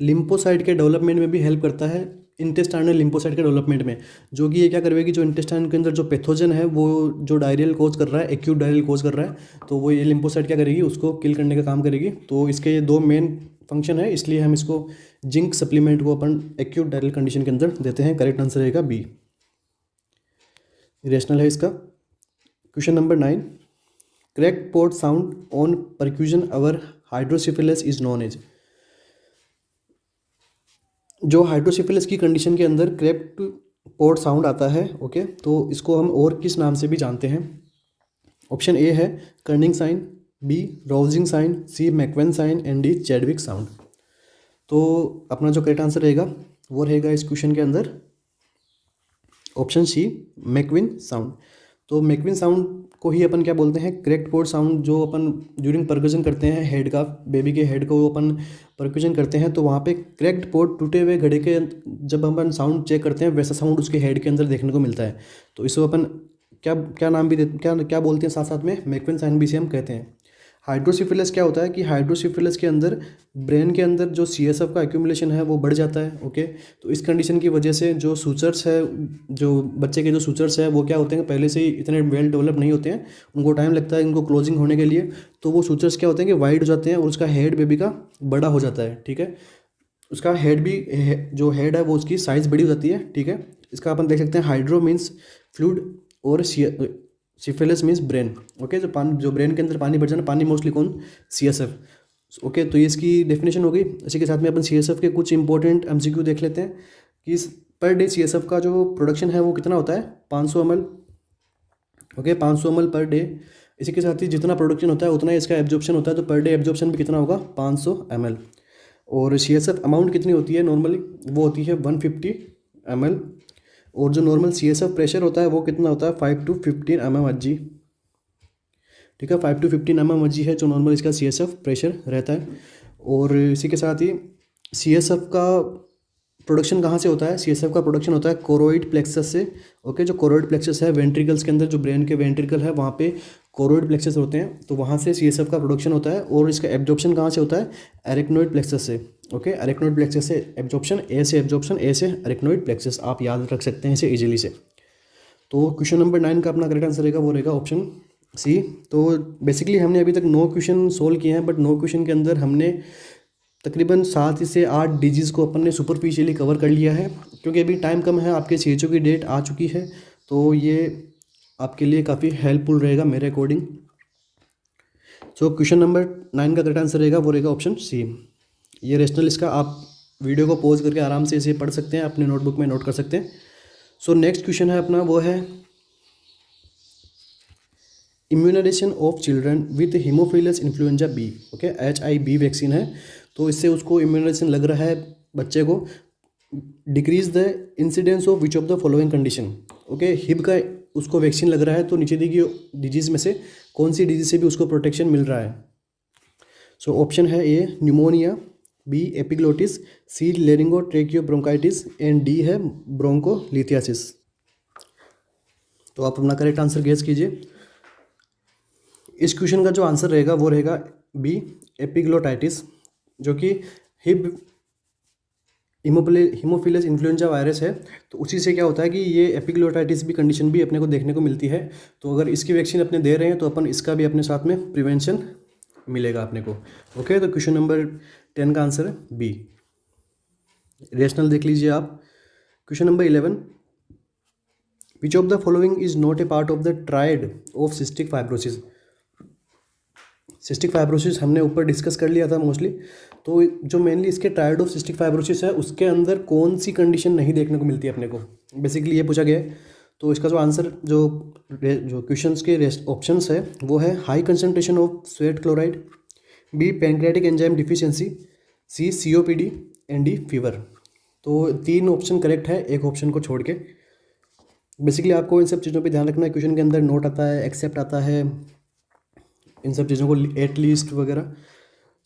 लिम्फोसाइट के डेवलपमेंट में भी हेल्प करता है, इंटेस्टाइनल लिम्फोसाइट के डेवलपमेंट में, जो कि ये क्या करेगी जो इंटेस्टाइन के अंदर जो पैथोजन है वो जो डायरियल कोज कर रहा है, एक्यूट डायरियल कोज कर रहा है, तो वो ये लिम्फोसाइट क्या करेगी उसको किल करने का काम करेगी। तो इसके ये दो मेन फंक्शन है, इसलिए हम इसको जिंक सप्लीमेंट को अपन एक्यूट डायरियल कंडीशन के अंदर देते हैं। करेक्ट आंसर रहेगा बी, रेशनल है इसका। Question number 9, correct pot sound on percussion over hydrocephalus is known as. जो हाइड्रोसिफिलिस की कंडीशन के अंदर करेक्ट पोर्ट साउंड आता है, ओके तो इसको हम और किस नाम से भी जानते हैं। ऑप्शन ए है Kernig sign, B rousing sign, C Macewen sign and D Chadwick sound. तो अपना जो करेक्ट आंसर रहेगा वो रहेगा इस क्वेश्चन के अंदर ऑप्शन सी मैकविन साउंड। तो मैकविन साउंड को ही अपन क्या बोलते हैं करेक्ट पोर्ट साउंड। जो अपन ड्यूरिंग परक्यूजन करते हैं हेड का, बेबी के हेड को अपन परक्यूजन करते हैं तो वहाँ पे करेक्ट पोर्ट टूटे हुए घड़े के जब अपन साउंड चेक करते हैं वैसा साउंड उसके हेड के अंदर देखने को मिलता है। तो इसको अपन क्या क्या नाम भी क्या बोलते हैं साथ साथ में मैकविन साइन भी से हम कहते हैं। हाइड्रोसिफिलिस क्या होता है कि हाइड्रोसिफिलिस के अंदर ब्रेन के अंदर जो CSF का एक्यूमुलेशन है वो बढ़ जाता है, ओके। तो इस कंडीशन की वजह से जो सूचर्स है, जो बच्चे के जो सूचर्स है वो क्या होते हैं पहले से ही इतने वेल डेवलप नहीं होते हैं, उनको टाइम लगता है इनको क्लोजिंग होने के लिए। तो वो सूचर्स क्या होते हैं कि वाइड हो जाते हैं और उसका हेड बेबी का बड़ा हो जाता है, ठीक है। उसका हेड भी जो हेड है वो उसकी साइज़ बड़ी हो जाती है, ठीक है। इसका अपन देख सकते हैं हाइड्रो मीन्स फ्लूइड और सिफिलिस मीन्स ब्रेन, ओके। जो ब्रेन के अंदर पानी भर जाना, पानी मोस्टली कौन CSF, ओके। तो ये इसकी डेफिनेशन हो गई। इसी के साथ में अपन CSF के कुछ इंपॉर्टेंट MCQ देख लेते हैं कि पर डे CSF का जो प्रोडक्शन है वो कितना होता है 500 ml, okay 500 ml per day. इसी के साथ ही जितना प्रोडक्शन होता है उतना ही इसका एब्जॉर्प्शन होता है, तो पर डे एब्जॉर्प्शन भी कितना होगा 500 ml। और CSF अमाउंट कितनी होती है नॉर्मली, वो होती है 150 ml। और जो नॉर्मल CSF प्रेशर होता है वो कितना होता है 5 to 15 mmHg, ठीक है 5 to 15 mmHg है जो नॉर्मल इसका CSF प्रेशर रहता है। और इसी के साथ ही CSF का प्रोडक्शन कहाँ से होता है, CSF का प्रोडक्शन होता है कोरोइड प्लेक्सस से, ओके। जो कोरोइड प्लेक्सस है वेंट्रिकल्स के अंदर, जो ब्रेन के वेंट्रिकल है वहाँ पे कोरोइड प्लेक्सस होते हैं, तो वहाँ से CSF का प्रोडक्शन होता है। और इसका एब्जॉर्प्शन कहाँ से होता है एरेक्नोइड प्लेक्सस से, ओके। एरेक्नोइड प्लेक्सस से एब्जॉर्प्शन, ए से एब्जॉर्प्शन, ए से एरेक्नोइड प्लेक्सस, आप याद रख सकते हैं इसे इजीली से। तो क्वेश्चन नंबर 9 का अपना करेक्ट आंसर रहेगा वो रहेगा ऑप्शन सी। तो बेसिकली हमने अभी तक 9 क्वेश्चन सोल्व किए हैं, बट 9 क्वेश्चन के अंदर हमने तकरीबन 7 से 8 डिजीज़ को अपन ने सुपरफिशियली कवर कर लिया है, क्योंकि अभी टाइम कम है, आपके CHO की डेट आ चुकी है, तो ये आपके लिए काफ़ी हेल्पफुल रहेगा मेरे अकॉर्डिंग। सो क्वेश्चन नंबर 9 का करेक्ट आंसर रहेगा वो रहेगा ऑप्शन सी। ये रेशनल इसका आप वीडियो को पॉज करके आराम से इसे पढ़ सकते हैं, अपने नोटबुक में नोट कर सकते हैं। सो नेक्स्ट क्वेश्चन है अपना वो है immunization of children with haemophilus influenza B, okay HIV vaccine है, तो इससे उसको इम्यूनाइजेशन लग रहा है बच्चे को। Decrease the incidence of which of the following condition, okay Hib का उसको वैक्सीन लग रहा है, तो नीचे दी गई डिजीज़ में से कौन सी डिजीज़ से भी उसको प्रोटेक्शन मिल रहा है। सो ऑप्शन है A pneumonia, B epiglottitis, C laryngotracheobronchitis and D है ब्रोंकोलिथियासिस। तो आप अपना करेक्ट आंसर गेस कीजिए। इस क्वेश्चन का जो आंसर रहेगा वो रहेगा बी एपिग्लोटाइटिस, जो कि हिब हीमोफिलस इन्फ्लुएंजा वायरस है, तो उसी से क्या होता है कि ये एपिग्लोटाइटिस भी कंडीशन भी अपने को देखने को मिलती है। तो अगर इसकी वैक्सीन अपने दे रहे हैं तो अपन इसका भी अपने साथ में प्रिवेंशन मिलेगा अपने को, ओके। तो क्वेश्चन नंबर 10 का आंसर है बी। रेशनल देख लीजिए आप। Question number 11, which of the following is not a part of the triad of cystic fibrosis. Cystic fibrosis हमने ऊपर डिस्कस कर लिया था मोस्टली। तो जो मेनली इसके ट्रायड ऑफ सिस्टिक फाइब्रोसिस है उसके अंदर कौन सी कंडीशन नहीं देखने को मिलती है अपने को, बेसिकली ये पूछा गया है। तो इसका जो आंसर जो क्वेश्चंस के ऑप्शंस है वो है high concentration of sweat chloride, B pancreatic enzyme deficiency, C COPD and D fever. तो 3 ऑप्शन करेक्ट है एक ऑप्शन को छोड़ के। बेसिकली आपको इन सब चीज़ों पे ध्यान रखना है, क्वेश्चन के अंदर नोट आता है, एक्सेप्ट आता है, इन सब चीज़ों को एट लीस्ट वगैरह।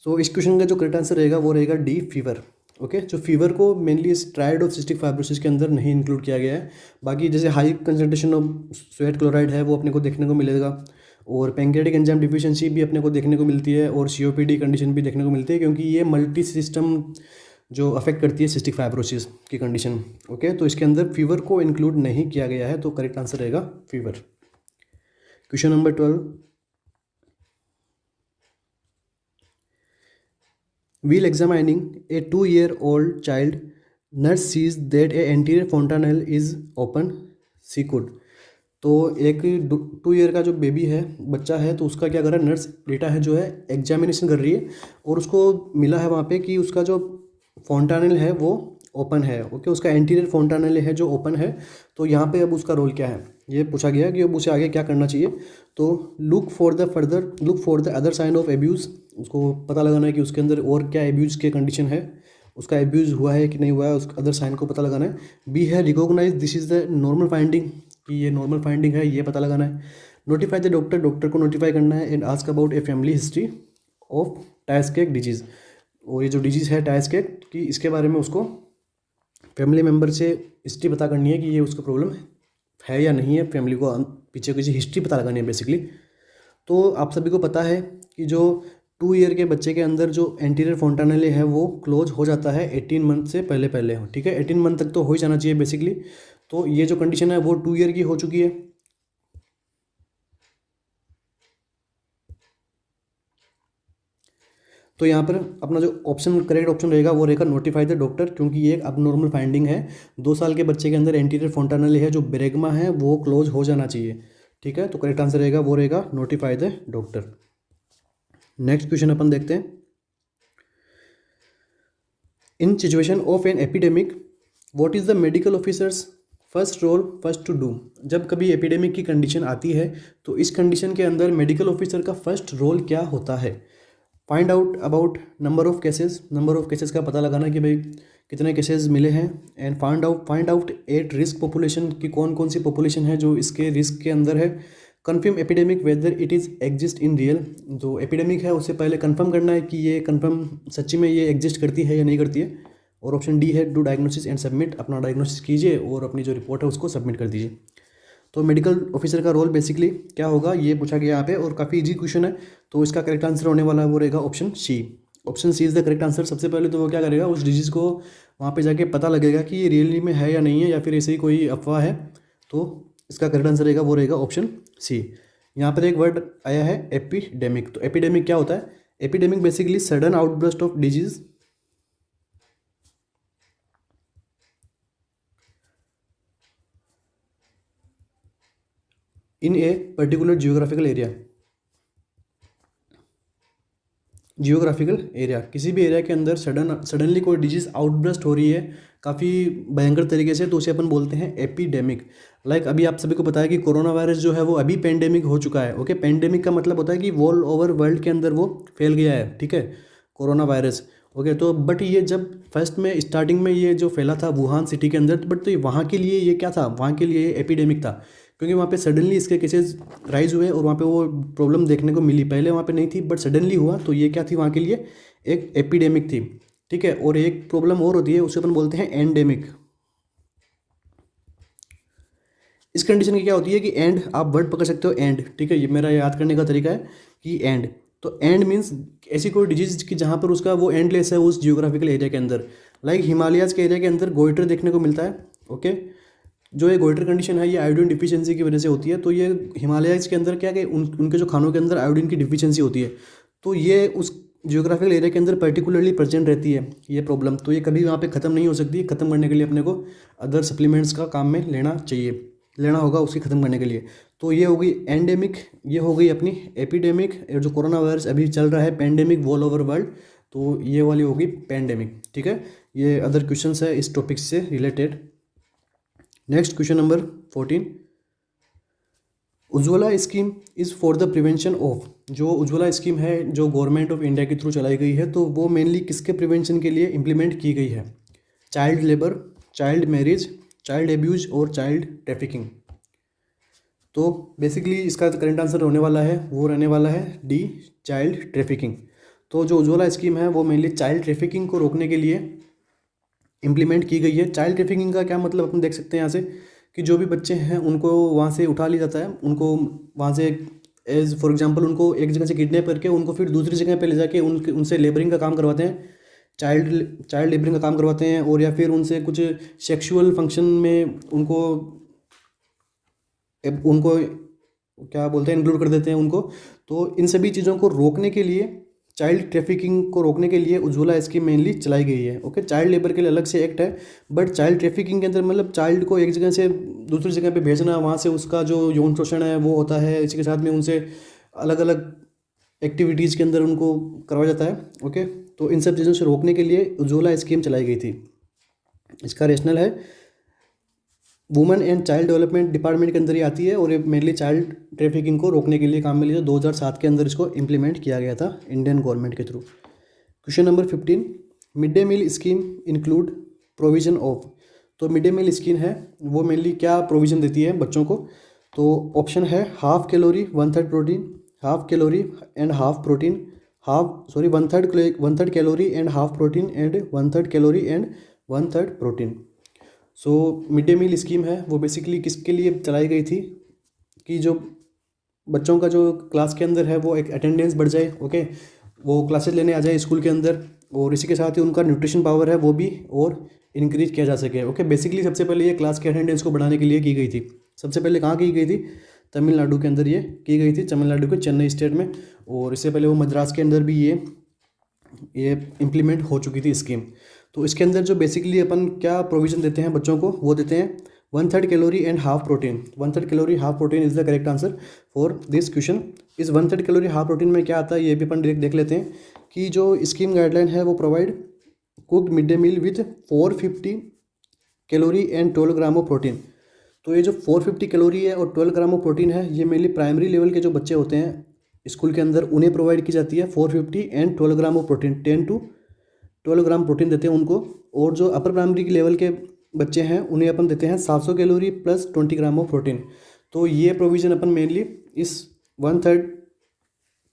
सो इस क्वेश्चन का जो करेक्ट आंसर रहेगा वो रहेगा डी फीवर। ओके, जो फीवर को मेनली इस ट्रायड ऑफ सिस्टिक फाइब्रोसिस के अंदर नहीं इंक्लूड किया गया है। बाकी जैसे high concentration of sweat chloride है वो अपने को देखने को मिलेगा, और पैंक्रियाटिक एंजाइम डिफिशियंसी भी अपने को देखने को मिलती है, और COPD कंडीशन भी देखने को मिलती है, क्योंकि ये मल्टी सिस्टम जो अफेक्ट करती है सिस्टिक फाइब्रोसिस की कंडीशन। ओके, तो इसके अंदर फीवर को इंक्लूड नहीं किया गया है, तो करेक्ट आंसर रहेगा fever. Question number 12, while examining a 2-year-old child, nurse sees that a anterior fontanelle is open. She could. तो एक 2 ईयर का जो बेबी है, बच्चा है, तो उसका क्या कर रहा है, नर्स डेटा है जो है एग्जामिनेशन कर रही है, और उसको मिला है वहाँ पे कि उसका जो फोंटानेल है वो ओपन है। ओके, उसका एंटीरियर फोंटानेल है जो ओपन है। तो यहाँ पे अब उसका रोल क्या है ये पूछा गया कि अब उसे आगे क्या करना चाहिए। तो look for the other sign of abuse, उसको पता लगाना है कि उसके अंदर और क्या एब्यूज़ के कंडीशन है, उसका एब्यूज़ हुआ है कि नहीं हुआ है, उस अदर साइन को पता लगाना है। बी है recognise this is the normal finding, कि ये नॉर्मल फाइंडिंग है, ये पता लगाना है। नोटिफाई द डॉक्टर को नोटिफाई करना है। And ask about a family history of Tay Sachs disease, और ये जो डिजीज़ है टायर्सकेक की, इसके बारे में उसको फैमिली मेम्बर से हिस्ट्री पता करनी है कि ये उसका प्रॉब्लम है या नहीं है, फैमिली को पीछे किसी हिस्ट्री पता लगानी है बेसिकली। तो आप सभी को पता है कि जो 2 ईयर के बच्चे के अंदर जो एंटीरियर फोंटानेले है वो क्लोज हो जाता है 18 मंथ से पहले। ठीक है, 18 मंथ तक तो हो ही जाना चाहिए बेसिकली। तो ये जो कंडीशन है वो 2 ईयर की हो चुकी है। तो यहाँ पर अपना जो करेक्ट ऑप्शन रहेगा वो रहेगा नोटिफाई द डॉक्टर, क्योंकि ये एक अबनॉर्मल फाइंडिंग है। 2 साल के बच्चे के अंदर एंटीरियर फोंटानेले है जो ब्रेगमा है वो क्लोज हो जाना चाहिए। ठीक है, तो करेक्ट आंसर रहेगा वो रहेगा notify the doctor. Next question अपन देखते हैं। In situation of an epidemic what is the medical officer's first to do. जब कभी एपिडेमिक की कंडीशन आती है तो इस कंडीशन के अंदर मेडिकल ऑफिसर का फर्स्ट रोल क्या होता है। Find out about number of cases का पता लगाना कि भाई कितने केसेस मिले हैं। And find out at risk population की कौन सी पॉपुलेशन है जो इसके रिस्क के अंदर है। Confirm epidemic whether it is exist in real, जो एपिडेमिक है उससे पहले कंफर्म करना है कि ये कंफर्म सच्ची में ये एग्जिस्ट करती है या नहीं करती है। और ऑप्शन डी है डू डायग्नोसिस एंड सबमिट, अपना डायग्नोसिस कीजिए और अपनी जो रिपोर्ट है उसको सबमिट कर दीजिए। तो मेडिकल ऑफिसर का रोल बेसिकली क्या होगा ये पूछा गया यहाँ पे, और काफ़ी इजी क्वेश्चन है। तो इसका करेक्ट आंसर होने वाला है वो रहेगा option C is the correct answer. सबसे पहले तो वो क्या करेगा, उस डिजीज़ को वहाँ पे जाके पता लगेगा कि ये रियली में है या नहीं है, या फिर ऐसे ही कोई अफवाह है। तो इसका करेक्ट आंसर रहेगा वो रहेगा ऑप्शन सी। यहाँ पर एक वर्ड आया है एपिडेमिक। तो एपिडेमिक क्या होता है, epidemic basically sudden outburst of disease in a particular geographical area, किसी भी एरिया के अंदर सडनली कोई डिजीज़ आउटब्रस्ट हो रही है काफ़ी भयंकर तरीके से, तो उसे अपन बोलते हैं एपिडेमिक। लाइक अभी आप सभी को पता है कि कोरोना वायरस जो है वो अभी पेंडेमिक हो चुका है। ओके, पेंडेमिक का मतलब होता है कि ऑल ओवर वर्ल्ड के अंदर वो फैल गया है। ठीक है, कोरोना वायरस। ओके, तो बट ये जब फर्स्ट में स्टार्टिंग में ये जो फैला था वुहान सिटी के अंदर, बट तो वहाँ के लिए ये क्या था, वहाँ के लिए एपिडेमिक था, क्योंकि वहाँ पे सडनली इसके केसेस राइज हुए और वहाँ पे वो प्रॉब्लम देखने को मिली। पहले वहाँ पे नहीं थी बट सडनली हुआ, तो ये क्या थी वहाँ के लिए, एक एपिडेमिक थी। ठीक है, और एक प्रॉब्लम और होती है उसे अपन बोलते हैं एंडेमिक। इस कंडीशन की क्या होती है कि एंड, आप वर्ड पकड़ सकते हो एंड। ठीक है, ये मेरा याद करने का तरीका है कि एंड, तो एंड मीन्स ऐसी कोई डिजीज की जहाँ पर उसका वो एंडलेस है उस जियोग्राफिकल एरिया के अंदर। लाइक हिमालयाज़ के एरिया के अंदर गोइटर देखने को मिलता है। ओके, जो ये गोइटर कंडीशन है ये आयोडीन डिफिशियंसी की वजह से होती है। तो ये हिमालयाज़ के अंदर क्या कि उनके जो खानों के अंदर आयोडीन की डिफिशियंसी होती है, तो ये उस जियोग्राफिकल एरिया के अंदर पर्टिकुलरली प्रेजेंट रहती है ये प्रॉब्लम। तो ये कभी वहाँ पे ख़त्म नहीं हो सकती। ख़त्म करने के लिए अपने को अदर सप्लीमेंट्स का काम में लेना होगा उसकी ख़त्म करने के लिए। तो ये हो गई एंडेमिक, ये हो गई अपनी एपिडेमिक, जो कोरोना वायरस अभी चल रहा है पेंडेमिक ऑल ओवर वर्ल्ड, तो ये वाली होगी पेंडेमिक। ठीक है, ये अदर क्वेश्चंस है इस टॉपिक से related. Next question number 14, Ujjwala scheme is for the prevention of, जो उज्ज्वला स्कीम है जो गवर्नमेंट ऑफ इंडिया के थ्रू चलाई गई है, तो वो मेनली किसके प्रिवेंशन के लिए इम्प्लीमेंट की गई है? Child labour, child marriage, child abuse और चाइल्ड ट्रैफिकिंग। तो बेसिकली इसका करेंट आंसर होने वाला है, वो रहने वाला है डी, चाइल्ड ट्रैफिकिंग। तो जो उज्ज्वला स्कीम है वो मेनली चाइल्ड ट्रैफिकिंग को रोकने के लिए इम्प्लीमेंट की गई है। चाइल्ड ट्रैफिकिंग का क्या मतलब अपन देख सकते हैं यहाँ से, कि जो भी बच्चे हैं उनको वहाँ से उठा लिया जाता है, उनको वहाँ से एज फॉर एग्जांपल उनको एक जगह से किडनैप करके उनको फिर दूसरी जगह पे ले जाके उनसे लेबरिंग का काम करवाते हैं, चाइल्ड लेबरिंग का काम करवाते हैं, और या फिर उनसे कुछ सेक्सुअल फंक्शन में उनको क्या बोलते हैं इंक्लूड कर देते हैं उनको। तो इन सभी चीज़ों को रोकने के लिए, चाइल्ड ट्रैफिकिंग को रोकने के लिए उज्ज्वला स्कीम मेनली चलाई गई है। ओके, चाइल्ड लेबर के लिए अलग से एक्ट है, बट चाइल्ड ट्रैफिकिंग के अंदर मतलब चाइल्ड को एक जगह से दूसरी जगह पे भेजना, वहाँ से उसका जो यौन शोषण है वो होता है, इसी के साथ में उनसे अलग अलग एक्टिविटीज़ के अंदर उनको करवाया जाता है। ओके, तो इन सब चीज़ों से रोकने के लिए उज्ज्वला स्कीम चलाई गई थी। इसका रेशनल है women and child development department के अंदर ही आती है, और ये मेनली चाइल्ड ट्रैफिकिंग को रोकने के लिए काम में लिया। 2007 के अंदर इसको इम्प्लीमेंट किया गया था इंडियन गवर्नमेंट के थ्रू। Question number 15, mid day meal scheme include provision of, तो मिड डे मील स्कीम है वो मेनली क्या प्रोविज़न देती है बच्चों को? तो ऑप्शन है half calorie 1/3 protein, half calorie and half protein, one third calorie and half protein, and 1/3 calorie and 1/3 protein. So mid day meal scheme है वो बेसिकली किसके लिए चलाई गई थी, कि जो बच्चों का जो क्लास के अंदर है वो एक अटेंडेंस बढ़ जाए। ओके, वो क्लासेस लेने आ जाए स्कूल के अंदर, और इसी के साथ ही उनका न्यूट्रिशन पावर है वो भी और इंक्रीज किया जा सके। ओके, बेसिकली सबसे पहले ये क्लास के अटेंडेंस को बढ़ाने के लिए की गई थी। सबसे पहले कहाँ की गई थी? तमिलनाडु के अंदर ये की गई थी, तमिलनाडु के चेन्नई स्टेट में, और इससे पहले वो मद्रास के अंदर भी ये इम्प्लीमेंट हो चुकी थी स्कीम। तो इसके अंदर जो बेसिकली अपन क्या प्रोविज़न देते हैं बच्चों को, वो देते हैं 1/3 calorie and half protein. 1/3 calorie half protein is the correct answer for this question. इस 1/3 कैलोरी हाफ प्रोटीन में क्या आता है ये भी अपन देख लेते हैं, कि जो स्कीम गाइडलाइन है वो provide cooked mid day meal with 450 calorie and 12 gram of protein. तो ये जो 450 कैलोरी है और 12 ग्राम ऑफ प्रोटीन है, ये मेनली प्राइमरी लेवल के जो बच्चे होते हैं स्कूल के अंदर उन्हें प्रोवाइड की जाती है। 450 and 12 gram of protein, 10 to 12 gram protein देते हैं उनको। और जो अपर प्राइमरी लेवल के बच्चे हैं उन्हें अपन देते हैं 700 calorie plus 20 gram of protein. तो ये प्रोविज़न अपन मेनली इस 1/3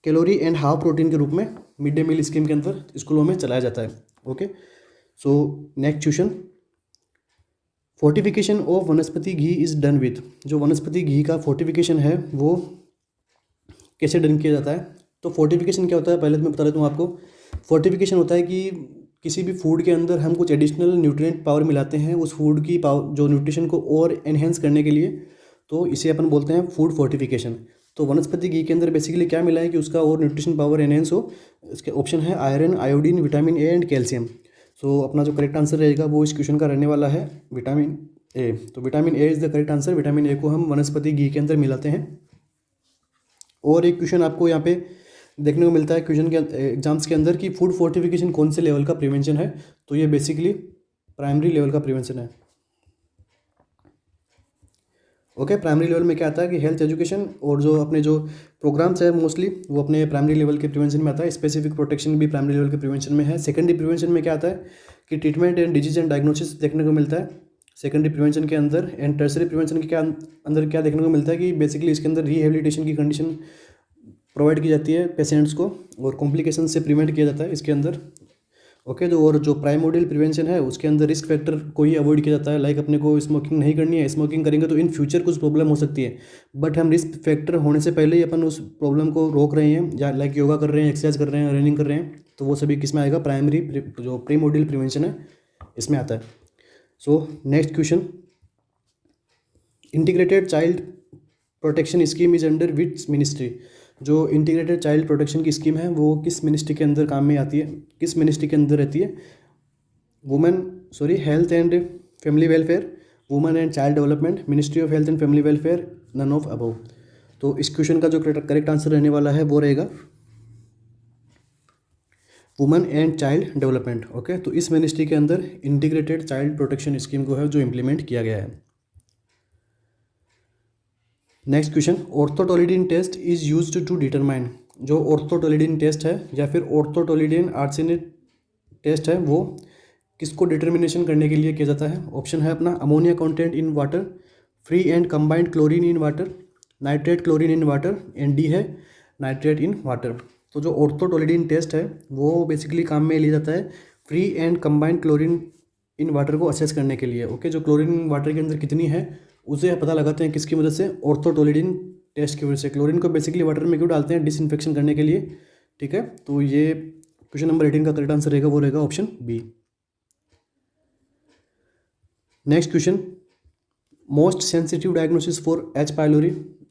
कैलोरी एंड हाफ प्रोटीन के रूप में मिड डे मील स्कीम के अंदर स्कूलों में चलाया जाता है। Okay, so next question, fortification of वनस्पति घी इज़ डन विथ, जो वनस्पति घी का फोर्टिफिकेशन है वो कैसे डन किया जाता है? तो फोर्टिफिकेशन क्या होता है पहले तो मैं बता देता हूँ आपको। फोर्टिफिकेशन होता है कि किसी भी फूड के अंदर हम कुछ एडिशनल न्यूट्रिएंट पावर मिलाते हैं उस फूड की पावर, जो न्यूट्रिशन को और एनहेंस करने के लिए, तो इसे अपन बोलते हैं फूड फोर्टिफिकेशन। तो वनस्पति घी के अंदर बेसिकली क्या मिला है कि उसका और न्यूट्रिशन पावर एनहेंस हो। इसके ऑप्शन है iron, iodine, vitamin A and calcium. So अपना जो करेक्ट आंसर रहेगा वो इस क्वेश्चन का रहने वाला है विटामिन ए। तो vitamin A is the correct answer. Vitamin A को हम वनस्पति घी के अंदर मिलाते हैं। और एक क्वेश्चन आपको यहाँ पे देखने को मिलता है क्वेश्चन के एग्जाम्स के अंदर, कि फूड फोर्टिफिकेशन कौन से लेवल का प्रिवेंशन है? तो ये बेसिकली प्राइमरी लेवल का प्रिवेंशन है। ओके, प्राइमरी लेवल में क्या आता है कि हेल्थ एजुकेशन और जो अपने जो प्रोग्राम्स है मोस्टली वो अपने प्राइमरी लेवल के प्रिवेंशन में आता है। स्पेसिफिक प्रोटेक्शन भी प्राइमरी लेवल के प्रिवेंशन में है। सेकेंडरी प्रिवेंशन में क्या आता है कि treatment and disease and diagnosis देखने को मिलता है सेकेंडरी प्रिवेंशन के अंदर। एंड टर्सरी प्रिवेंशन के अंदर क्या देखने को मिलता है कि बेसिकली इसके अंदर रिहेबिलिटेशन की कंडीशन प्रोवाइड की जाती है पेशेंट्स को, और कॉम्प्लिकेशन से प्रिवेंट किया जाता है इसके अंदर। ओके, तो और जो प्राइमोडियल प्रिवेंशन है उसके अंदर रिस्क फैक्टर को ही अवॉइड किया जाता है। लाइक अपने को स्मोकिंग नहीं करनी है, स्मोकिंग करेंगे तो इन फ्यूचर कुछ प्रॉब्लम हो सकती है, बट हम रिस्क फैक्टर होने से पहले ही अपन उस प्रॉब्लम को रोक रहे हैं, या लाइक योगा कर रहे हैं, एक्सरसाइज कर रहे हैं, रनिंग कर रहे हैं, तो वो सभी किस में आएगा? प्राइमरी जो प्रीमोडियल प्रिवेंशन है इसमें आता है। So next question, integrated child protection scheme is under which ministry? जो इंटीग्रेटेड चाइल्ड प्रोटेक्शन की स्कीम है वो किस मिनिस्ट्री के अंदर काम में आती है, किस मिनिस्ट्री के अंदर रहती है? Health and family welfare, women and child development, ministry of health and family welfare, none of above. तो इस क्वेश्चन का जो करेक्ट आंसर रहने वाला है वो रहेगा women and child development. Okay, तो इस मिनिस्ट्री के अंदर इंटीग्रेटेड चाइल्ड प्रोटेक्शन स्कीम को है जो इम्प्लीमेंट किया गया है। Next question, orthotolidine test is used to determine. जो ऑर्थोटोलिडिन टेस्ट है या फिर ऑर्थोटोलिडिन आर्सेनेट टेस्ट है वो किसको डिटर्मिनेशन करने के लिए किया जाता है? ऑप्शन है अपना ammonia content in water, free and combined chlorine in water, nitrate chlorine in water, and D है नाइट्रेट इन वाटर। तो जो ऑर्थोटोलिडिन टेस्ट है वो बेसिकली काम में लिया जाता है free and combined chlorine in water को असेस करने के लिए। ओके, जो क्लोरीन वाटर के अंदर कितनी है उसे पता लगाते हैं किसकी मदद से? ऑर्थोटोलिडिन टेस्ट की वजह से। क्लोरीन को बेसिकली वाटर में क्यों डालते हैं? डिसइंफेक्शन करने के लिए। ठीक है, तो ये क्वेश्चन नंबर 18 का करेक्ट आंसर रहेगा वो रहेगा option B. Next question, most sensitive diagnosis for H pylori.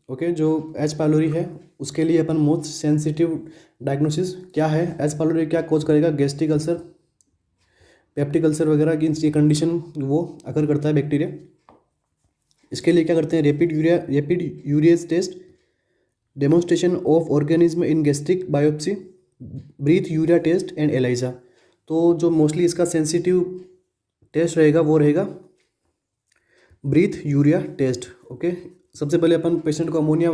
Okay, जो एच पाइलोरी है उसके लिए अपन मोस्ट सेंसिटिव डायग्नोसिस क्या है? एच पाइलोरी क्या कोज करेगा? गैस्ट्रिक अल्सर, पेप्टिक अल्सर वगैरह की ये कंडीशन वो अकर करता है बैक्टीरिया। इसके लिए क्या करते हैं? Rapid urease test, demonstration of organism in gastric biopsy, breath urea test and ELISA. तो जो मोस्टली इसका सेंसिटिव टेस्ट रहेगा वो रहेगा ब्रीथ यूरिया टेस्ट। ओके, सबसे पहले अपन पेशेंट को अमोनिया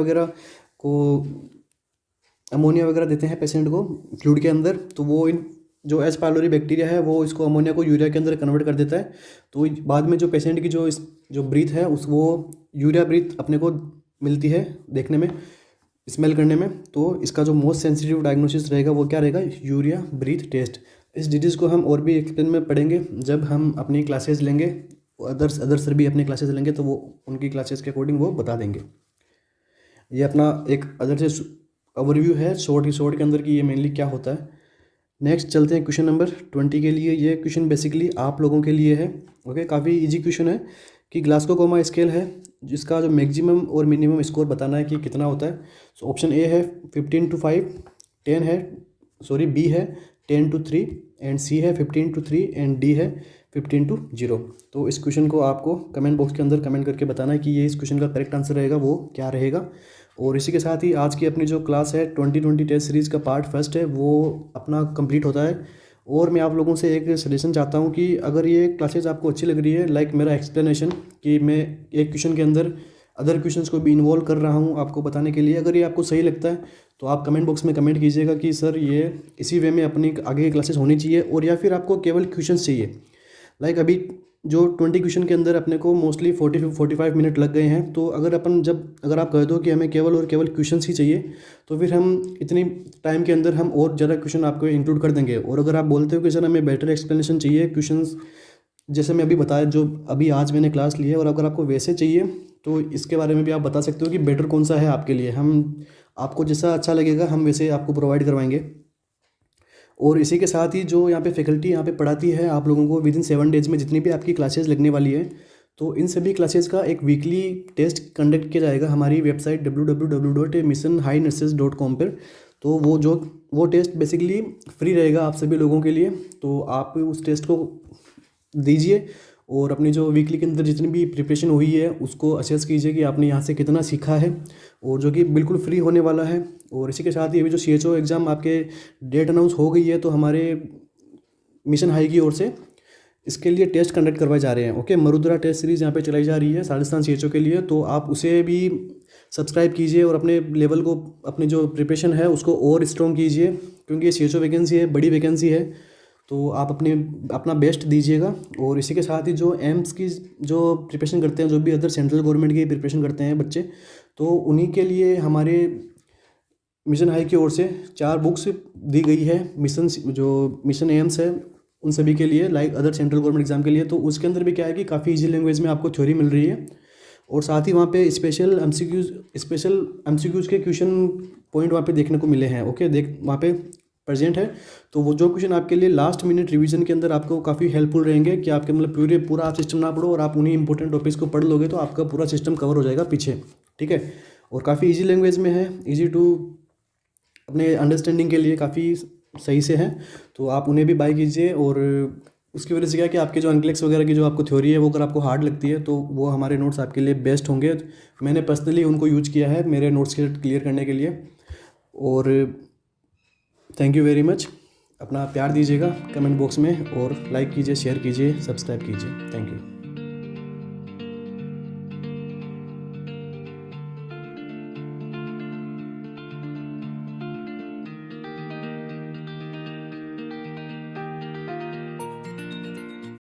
वगैरह देते हैं पेशेंट को फ्लूइड के अंदर, तो वो इन जो एच पाइलोरी बैक्टीरिया है वो इसको अमोनिया को यूरिया के अंदर कन्वर्ट कर देता है। तो बाद में जो पेशेंट की जो ब्रीथ है वो यूरिया ब्रीथ अपने को मिलती है देखने में, स्मेल करने में। तो इसका जो मोस्ट सेंसिटिव डायग्नोसिस रहेगा वो क्या रहेगा? Urea breath test. इस डिजीज़ को हम और भी एक्सप्लेन में पढ़ेंगे जब हम अपनी क्लासेस लेंगे, अदर सर भी अपनी क्लासेस लेंगे तो वो उनकी क्लासेस के अकॉर्डिंग वो बता देंगे। ये अपना एक अदर से ओवरव्यू है शॉर्ट के अंदर कि ये मेनली क्या होता है। नेक्स्ट चलते हैं क्वेश्चन नंबर 20 के लिए। ये क्वेश्चन बेसिकली आप लोगों के लिए है। ओके, काफ़ी इजी क्वेश्चन है कि ग्लासगो कोमा स्केल है जिसका जो मैक्सिमम और मिनिमम स्कोर बताना है कि कितना होता है। सो ऑप्शन ए है 15-5, 10 है बी है 10-3 एंड सी है 15-3 एंड डी है 15-0। तो इस क्वेश्चन को आपको कमेंट बॉक्स के अंदर कमेंट करके बताना है कि ये इस क्वेश्चन का करेक्ट आंसर रहेगा वो क्या रहेगा। और इसी के साथ ही आज की अपनी जो क्लास है 2020 टेस्ट सीरीज़ का पार्ट फर्स्ट है वो अपना कंप्लीट होता है। और मैं आप लोगों से एक सजेशन चाहता हूँ कि अगर ये क्लासेस आपको अच्छी लग रही है, लाइक मेरा एक्सप्लेनेशन कि मैं एक क्वेश्चन के अंदर अदर क्वेश्चंस को भी इन्वॉल्व कर रहा हूँ आपको बताने के लिए, अगर ये आपको सही लगता है तो आप कमेंट बॉक्स में कमेंट कीजिएगा कि सर ये इसी वे में अपनी आगे की क्लासेस होनी चाहिए, और या फिर आपको केवल क्वेश्चंस चाहिए। लाइक अभी जो 20 क्वेश्चन के अंदर अपने को मोस्टली 45 मिनट लग गए हैं, तो अगर आप कह दो कि हमें केवल और केवल क्वेश्चंस ही चाहिए तो फिर हम इतनी टाइम के अंदर हम और ज़्यादा क्वेश्चन आपको इंक्लूड कर देंगे। और अगर आप बोलते हो कि सर हमें बेटर एक्सप्लेनेशन चाहिए क्वेश्चंस जैसे मैं अभी बताया जो अभी आज मैंने क्लास ली है, और अगर आपको वैसे चाहिए तो इसके बारे में भी आप बता सकते हो कि बेटर कौन सा है आपके लिए। हम आपको जैसा अच्छा लगेगा हम वैसे आपको प्रोवाइड करवाएंगे। और इसी के साथ ही जो यहाँ पे फैकल्टी यहाँ पे पढ़ाती है आप लोगों को विदिन 7 डेज़ में जितनी भी आपकी क्लासेस लगने वाली है, तो इन सभी क्लासेस का एक वीकली टेस्ट कंडक्ट किया जाएगा हमारी वेबसाइट www.missionhighnurses.com पर। तो वो टेस्ट बेसिकली फ्री रहेगा आप सभी लोगों के लिए, तो आप उस टेस्ट को दीजिए और अपनी जो वीकली के अंदर जितनी भी प्रिपरेशन हुई है उसको असेस कीजिए कि आपने यहाँ से कितना सीखा है, और जो कि बिल्कुल फ्री होने वाला है। और इसी के साथ ही अभी जो CHO एग्ज़ाम आपके डेट अनाउंस हो गई है, तो हमारे मिशन हाई की ओर से इसके लिए टेस्ट कंडक्ट करवाए जा रहे हैं। ओके, मरुद्रा टेस्ट सीरीज़ यहाँ पे चलाई जा रही है राजस्थान CHO के लिए, तो आप उसे भी सब्सक्राइब कीजिए और अपने लेवल को, अपनी जो प्रिपरेशन है उसको और स्ट्रॉन्ग कीजिए, क्योंकि ये CHO वैकेंसी है, बड़ी वैकेंसी है, तो आप अपना बेस्ट दीजिएगा। और इसी के साथ ही जो एम्स की जो प्रिपरेशन करते हैं, जो भी अदर सेंट्रल गवर्नमेंट की प्रिपरेशन करते हैं बच्चे, तो उन्हीं के लिए हमारे मिशन हाई की ओर से 4 बुक्स दी गई है मिशन एम्स है उन सभी के लिए, like other central government exam के लिए। तो उसके अंदर भी क्या है कि काफ़ी ईजी लैंग्वेज में आपको थ्योरी मिल रही है, और साथ ही वहाँ पे स्पेशल एमसीक्यूज़ के क्वेश्चन पॉइंट वहाँ पे देखने को मिले हैं। ओके, वहाँ पे प्रेजेंट है, तो वो जो क्वेश्चन आपके लिए लास्ट मिनट रिवीजन के अंदर आपको काफ़ी हेल्पफुल रहेंगे कि आपके मतलब पूरा आप सिस्टम ना पढ़ो और आप उन्हीं इंपॉर्टेंट टॉपिक्स को पढ़ लोगे तो आपका पूरा सिस्टम कवर हो जाएगा पीछे। ठीक है, और काफ़ी इजी लैंग्वेज में है, इजी टू अपने अंडरस्टैंडिंग के लिए काफ़ी सही से है, तो आप उन्हें भी बाय कीजिए। और उसकी वजह से क्या है कि आपके जो एनक्लेक्स वगैरह की जो आपको थ्योरी है वो अगर आपको हार्ड लगती है तो वो हमारे नोट्स आपके लिए बेस्ट होंगे। मैंने पर्सनली उनको यूज किया है मेरे नोट्स के क्लियर करने के लिए। और थैंक यू वेरी मच। अपना प्यार दीजिएगा कमेंट बॉक्स में, और लाइक कीजिए, शेयर कीजिए, सब्सक्राइब कीजिए। Thank you.